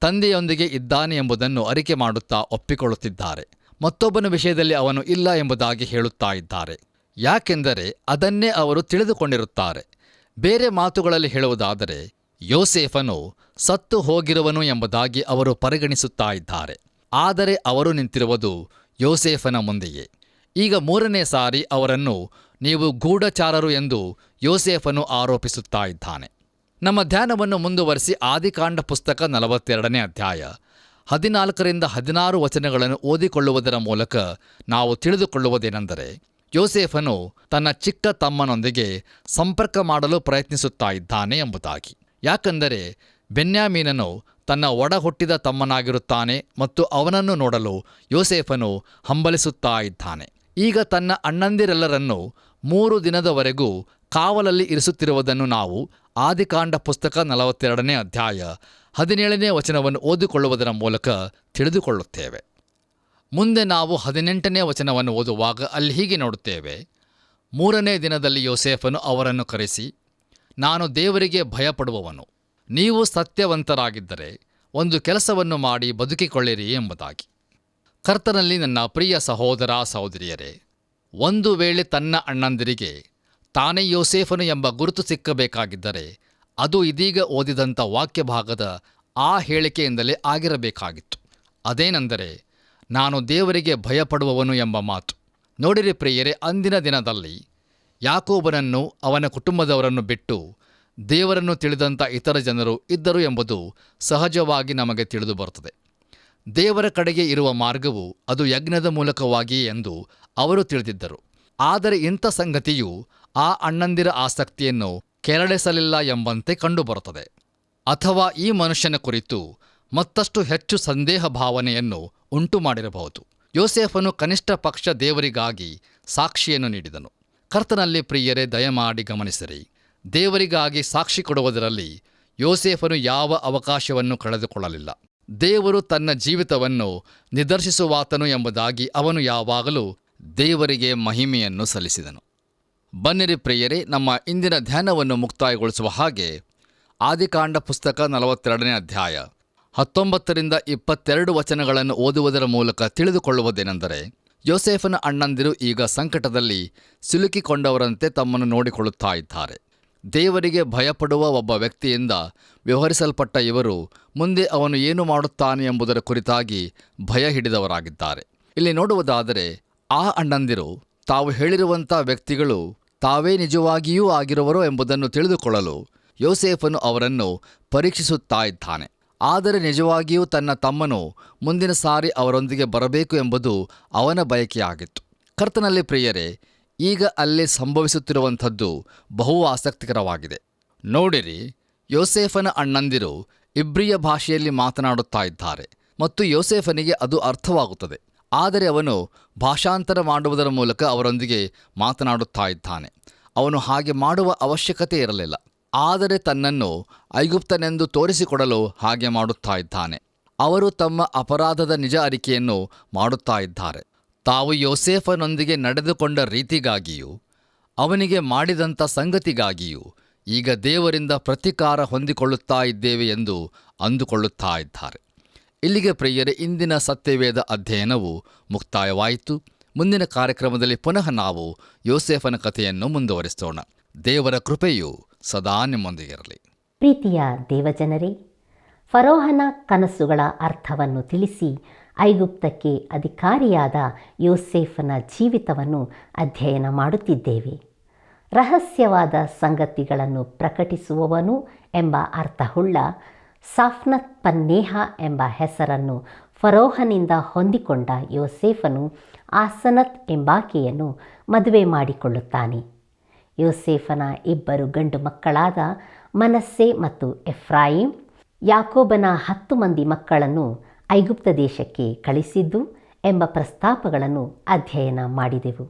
ತಂದೆಯೊಂದಿಗೆ ಇದ್ದಾನೆ ಎಂಬುದನ್ನು ಅರಿಕೆ ಮಾಡುತ್ತಾ ಒಪ್ಪಿಕೊಳ್ಳುತ್ತಿದ್ದಾರೆ. ಮತ್ತೊಬ್ಬನ ವಿಷಯದಲ್ಲಿ ಅವನು ಇಲ್ಲ ಎಂಬುದಾಗಿ ಹೇಳುತ್ತಾ ಇದ್ದಾರೆ. ಯಾಕೆಂದರೆ ಅದನ್ನೇ ಅವರು ತಿಳಿದುಕೊಂಡಿರುತ್ತಾರೆ. ಬೇರೆ ಮಾತುಗಳಲ್ಲಿ ಹೇಳುವುದಾದರೆ ಯೋಸೇಫನು ಸತ್ತು ಹೋಗಿರುವನು ಎಂಬುದಾಗಿ ಅವರು ಪರಿಗಣಿಸುತ್ತಾ ಇದ್ದಾರೆ. ಆದರೆ ಅವರು ನಿಂತಿರುವುದು ಯೋಸೇಫನ ಮುಂದೆಯೇ. ಈಗ 3ನೇ ಸಾರಿ ಅವರನ್ನು ನೀವು ಗೂಢಚಾರರು ಎಂದು ಯೋಸೇಫನು ಆರೋಪಿಸುತ್ತಾ ಇದ್ದಾನೆ. ನಮ್ಮ ಧ್ಯಾನವನ್ನು ಮುಂದುವರಿಸಿ ಆದಿಕಾಂಡ ಪುಸ್ತಕ 42ನೇ ಅಧ್ಯಾಯ 14-16 ವಚನಗಳನ್ನು ಓದಿಕೊಳ್ಳುವುದರ ಮೂಲಕ ನಾವು ತಿಳಿದುಕೊಳ್ಳುವುದೇನೆಂದರೆ, ಯೋಸೇಫನು ತನ್ನ ಚಿಕ್ಕ ತಮ್ಮನೊಂದಿಗೆ ಸಂಪರ್ಕ ಮಾಡಲು ಪ್ರಯತ್ನಿಸುತ್ತಾ ಇದ್ದಾನೆ ಎಂಬುದಾಗಿ. ಯಾಕೆಂದರೆ ಬೆನ್ಯಾಮೀನನು ತನ್ನ ಒಡ ಹುಟ್ಟಿದ ತಮ್ಮನಾಗಿರುತ್ತಾನೆ ಮತ್ತು ಅವನನ್ನು ನೋಡಲು ಯೋಸೇಫನು ಹಂಬಲಿಸುತ್ತಾ ಇದ್ದಾನೆ. ಈಗ ತನ್ನ ಅಣ್ಣಂದಿರೆಲ್ಲರನ್ನೂ 3 ದಿನದವರೆಗೂ ಕಾವಲಲ್ಲಿ ಇರಿಸುತ್ತಿರುವುದನ್ನು ನಾವು ಆದಿಕಾಂಡ ಪುಸ್ತಕ 42ನೇ ಅಧ್ಯಾಯ 17ನೇ ವಚನವನ್ನು ಓದಿಕೊಳ್ಳುವುದರ ಮೂಲಕ ತಿಳಿದುಕೊಳ್ಳುತ್ತೇವೆ. ಮುಂದೆ ನಾವು 18ನೇ ವಚನವನ್ನು ಓದುವಾಗ ಅಲ್ಲಿ ಹೀಗೆ ನೋಡುತ್ತೇವೆ, 3ನೇ ದಿನದಲ್ಲಿ ಯೋಸೇಫನು ಅವರನ್ನು ಕರೆಸಿ, ನಾನು ದೇವರಿಗೆ ಭಯಪಡುವವನು, ನೀವು ಸತ್ಯವಂತರಾಗಿದ್ದರೆ ಒಂದು ಕೆಲಸವನ್ನು ಮಾಡಿ ಬದುಕಿಕೊಳ್ಳಿರಿ ಎಂಬುದಾಗಿ. ಕರ್ತನಲ್ಲಿ ನನ್ನ ಪ್ರಿಯ ಸಹೋದರ ಸಹೋದರಿಯರೇ, ಒಂದು ವೇಳೆ ತನ್ನ ಅಣ್ಣಂದಿರಿಗೆ ತಾನೇ ಯೋಸೇಫನು ಎಂಬ ಗುರುತು ಸಿಕ್ಕಬೇಕಾಗಿದ್ದರೆ ಅದು ಇದೀಗ ಓದಿದಂಥ ವಾಕ್ಯ ಭಾಗದ ಆ ಹೇಳಿಕೆಯಿಂದಲೇ ಆಗಿರಬೇಕಾಗಿತ್ತು. ಅದೇನೆಂದರೆ, ನಾನು ದೇವರಿಗೆ ಭಯಪಡುವವನು ಎಂಬ ಮಾತು. ನೋಡಿರಿ ಪ್ರಿಯರೇ, ಅಂದಿನ ದಿನದಲ್ಲಿ ಯಾಕೋಬನನ್ನು ಅವನ ಕುಟುಂಬದವರನ್ನು ಬಿಟ್ಟು ದೇವರನ್ನು ತಿಳಿದಂಥ ಇತರ ಜನರು ಇದ್ದರು ಎಂಬುದು ಸಹಜವಾಗಿ ನಮಗೆ ತಿಳಿದು ಬರುತ್ತದೆ. ದೇವರ ಕಡೆಗೆ ಇರುವ ಮಾರ್ಗವು ಅದು ಯಜ್ಞದ ಮೂಲಕವಾಗಿಯೇ ಎಂದು ಅವರು ತಿಳಿದಿದ್ದರು. ಆದರೆ ಇಂಥ ಸಂಗತಿಯು ಆ ಅಣ್ಣಂದಿರ ಆಸಕ್ತಿಯನ್ನು ಕೆರಳಿಸಲಿಲ್ಲ ಎಂಬಂತೆ ಕಂಡುಬರುತ್ತದೆ. ಅಥವಾ ಈ ಮನುಷ್ಯನ ಕುರಿತು ಮತ್ತಷ್ಟು ಹೆಚ್ಚು ಸಂದೇಹ ಭಾವನೆಯನ್ನು ಉಂಟು ಮಾಡಿರಬಹುದು. ಯೋಸೇಫನು ಕನಿಷ್ಠ ಪಕ್ಷ ದೇವರಿಗಾಗಿ ಸಾಕ್ಷಿಯನ್ನು ನೀಡಿದನು. ಕರ್ತನಲ್ಲಿ ಪ್ರಿಯರೇ, ದಯಮಾಡಿ ಗಮನಿಸಿರಿ, ದೇವರಿಗಾಗಿ ಸಾಕ್ಷಿ ಕೊಡುವುದರಲ್ಲಿ ಯೋಸೇಫನು ಯಾವ ಅವಕಾಶವನ್ನು ಕಳೆದುಕೊಳ್ಳಲಿಲ್ಲ. ದೇವರು ತನ್ನ ಜೀವಿತವನ್ನು ನಿದರ್ಶಿಸುವಾತನು ಎಂಬುದಾಗಿ ಅವನು ಯಾವಾಗಲೂ ದೇವರಿಗೆ ಮಹಿಮೆಯನ್ನು ಸಲ್ಲಿಸಿದನು. ಬನ್ನಿರಿ ಪ್ರಿಯರೇ, ನಮ್ಮ ಇಂದಿನ ಧ್ಯಾನವನ್ನು ಮುಕ್ತಾಯಗೊಳಿಸುವ ಹಾಗೆ ಆದಿಕಾಂಡ ಪುಸ್ತಕ 42ನೇ ಅಧ್ಯಾಯ 19-22 ವಚನಗಳನ್ನು ಓದುವುದರ ಮೂಲಕ ತಿಳಿದುಕೊಳ್ಳುವುದೇನೆಂದರೆ, ಯೋಸೇಫನ ಅಣ್ಣಂದಿರು ಈಗ ಸಂಕಟದಲ್ಲಿ ಸಿಲುಕಿಕೊಂಡವರಂತೆ ತಮ್ಮನ್ನು ನೋಡಿಕೊಳ್ಳುತ್ತಾ ಇದ್ದಾರೆ. ದೇವರಿಗೆ ಭಯಪಡುವ ಒಬ್ಬ ವ್ಯಕ್ತಿಯಿಂದ ವ್ಯವಹರಿಸಲ್ಪಟ್ಟ ಇವರು ಮುಂದೆ ಅವನು ಏನು ಮಾಡುತ್ತಾನೆ ಎಂಬುದರ ಕುರಿತಾಗಿ ಭಯ ಹಿಡಿದವರಾಗಿದ್ದಾರೆ. ಇಲ್ಲಿ ನೋಡುವುದಾದರೆ ಆ ಅಣ್ಣಂದಿರು ತಾವು ಹೇಳಿರುವಂಥ ವ್ಯಕ್ತಿಗಳು ತಾವೇ ನಿಜವಾಗಿಯೂ ಆಗಿರುವರೋ ಎಂಬುದನ್ನು ತಿಳಿದುಕೊಳ್ಳಲು ಯೋಸೇಫನು ಅವರನ್ನು ಪರೀಕ್ಷಿಸುತ್ತಾ ಇದ್ದಾನೆ. ಆದರೆ ನಿಜವಾಗಿಯೂ ತನ್ನ ತಮ್ಮನು ಮುಂದಿನ ಸಾರಿ ಅವರೊಂದಿಗೆ ಬರಬೇಕು ಎಂಬುದು ಅವನ ಬಯಕೆಯಾಗಿತ್ತು. ಕರ್ತನಲ್ಲಿ ಪ್ರಿಯರೇ, ಈಗ ಅಲ್ಲಿ ಸಂಭವಿಸುತ್ತಿರುವಂಥದ್ದು ಬಹು ಆಸಕ್ತಿಕರವಾಗಿದೆ. ನೋಡಿರಿ, ಯೋಸೇಫನ ಅಣ್ಣಂದಿರು ಇಬ್ರಿಯ ಭಾಷೆಯಲ್ಲಿ ಮಾತನಾಡುತ್ತಾ ಇದ್ದಾರೆ ಮತ್ತು ಯೋಸೇಫನಿಗೆ ಅದು ಅರ್ಥವಾಗುತ್ತದೆ. ಆದರೆ ಅವನು ಭಾಷಾಂತರ ಮಾಡುವುದರ ಮೂಲಕ ಅವರೊಂದಿಗೆ ಮಾತನಾಡುತ್ತಾ ಇದ್ದಾನೆ. ಅವನು ಹಾಗೆ ಮಾಡುವ ಅವಶ್ಯಕತೆ ಇರಲಿಲ್ಲ, ಆದರೆ ತನ್ನನ್ನು ಐಗುಪ್ತನೆಂದು ತೋರಿಸಿಕೊಡಲು ಹಾಗೆ ಮಾಡುತ್ತಾ ಇದ್ದಾನೆ. ಅವರು ತಮ್ಮ ಅಪರಾಧದ ನಿಜ ಅರಿಕೆಯನ್ನು ಮಾಡುತ್ತಾ ಇದ್ದಾರೆ. ತಾವು ಯೋಸೇಫನೊಂದಿಗೆ ನಡೆದುಕೊಂಡ ರೀತಿಗಾಗಿಯೂ ಅವನಿಗೆ ಮಾಡಿದಂಥ ಸಂಗತಿಗಾಗಿಯೂ ಈಗ ದೇವರಿಂದ ಪ್ರತೀಕಾರ ಹೊಂದಿಕೊಳ್ಳುತ್ತಾ ಇದ್ದೇವೆ ಎಂದು ಅಂದುಕೊಳ್ಳುತ್ತಾ ಇದ್ದಾರೆ. ಇಲ್ಲಿಗೆ ಪ್ರಿಯರೇ, ಇಂದಿನ ಸತ್ಯವೇದ ಅಧ್ಯಯನವು ಮುಕ್ತಾಯವಾಯಿತು. ಮುಂದಿನ ಕಾರ್ಯಕ್ರಮದಲ್ಲಿ ಪುನಃ ನಾವು ಯೋಸೇಫನ ಕಥೆಯನ್ನು ಮುಂದುವರಿಸೋಣ. ದೇವರ ಕೃಪೆಯು ಸದಾ ನಿಮ್ಮೊಂದಿಗಿರಲಿ. ಪ್ರೀತಿಯ ದೇವಜನರೇ, ಫರೋಹನ ಕನಸುಗಳ ಅರ್ಥವನ್ನು ತಿಳಿಸಿ ಐಗುಪ್ತಕ್ಕೆ ಅಧಿಕಾರಿಯಾದ ಯೋಸೇಫನ ಜೀವಿತವನ್ನು ಅಧ್ಯಯನ ಮಾಡುತ್ತಿದ್ದೇವೆ. ರಹಸ್ಯವಾದ ಸಂಗತಿಗಳನ್ನು ಪ್ರಕಟಿಸುವವನು ಎಂಬ ಅರ್ಥವುಳ್ಳ ಸಾಫ್ನತ್ ಪನ್ನೇಹ ಎಂಬ ಹೆಸರನ್ನು ಫರೋಹನಿಂದ ಹೊಂದಿಕೊಂಡ ಯೋಸೇಫನು ಆಸನತ್ ಎಂಬಾಕೆಯನ್ನು ಮದುವೆ ಮಾಡಿಕೊಳ್ಳುತ್ತಾನೆ. ಯೋಸೇಫನ ಇಬ್ಬರು ಗಂಡು ಮಕ್ಕಳಾದ ಮನಸ್ಸೆ ಮತ್ತು ಎಫ್ರಾಯಿಂ ಯಾಕೋಬನ 10 ಮಂದಿ ಮಕ್ಕಳನ್ನು ಐಗುಪ್ತ ದೇಶಕ್ಕೆ ಕಳಿಸಿದ್ದು ಎಂಬ ಪ್ರಸ್ತಾಪಗಳನ್ನು ಅಧ್ಯಯನ ಮಾಡಿದೆವು.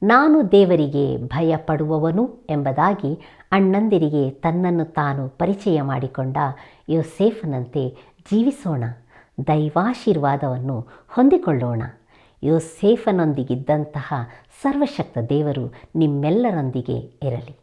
ನಾನು ದೇವರಿಗೆ ಭಯಪಡುವವನು ಎಂಬುದಾಗಿ ಅಣ್ಣಂದಿರಿಗೆ ತನ್ನನ್ನು ತಾನು ಪರಿಚಯ ಮಾಡಿಕೊಂಡ ಯೋಸೇಫನಂತೆ ಜೀವಿಸೋಣ. ದೈವಾಶೀರ್ವಾದವನ್ನು ಹೊಂದಿಕೊಳ್ಳೋಣ. ಯೋಸೇಫನೊಂದಿಗಿದ್ದಂತಹ ಸರ್ವಶಕ್ತ ದೇವರು ನಿಮ್ಮೆಲ್ಲರೊಂದಿಗೆ ಇರಲಿ.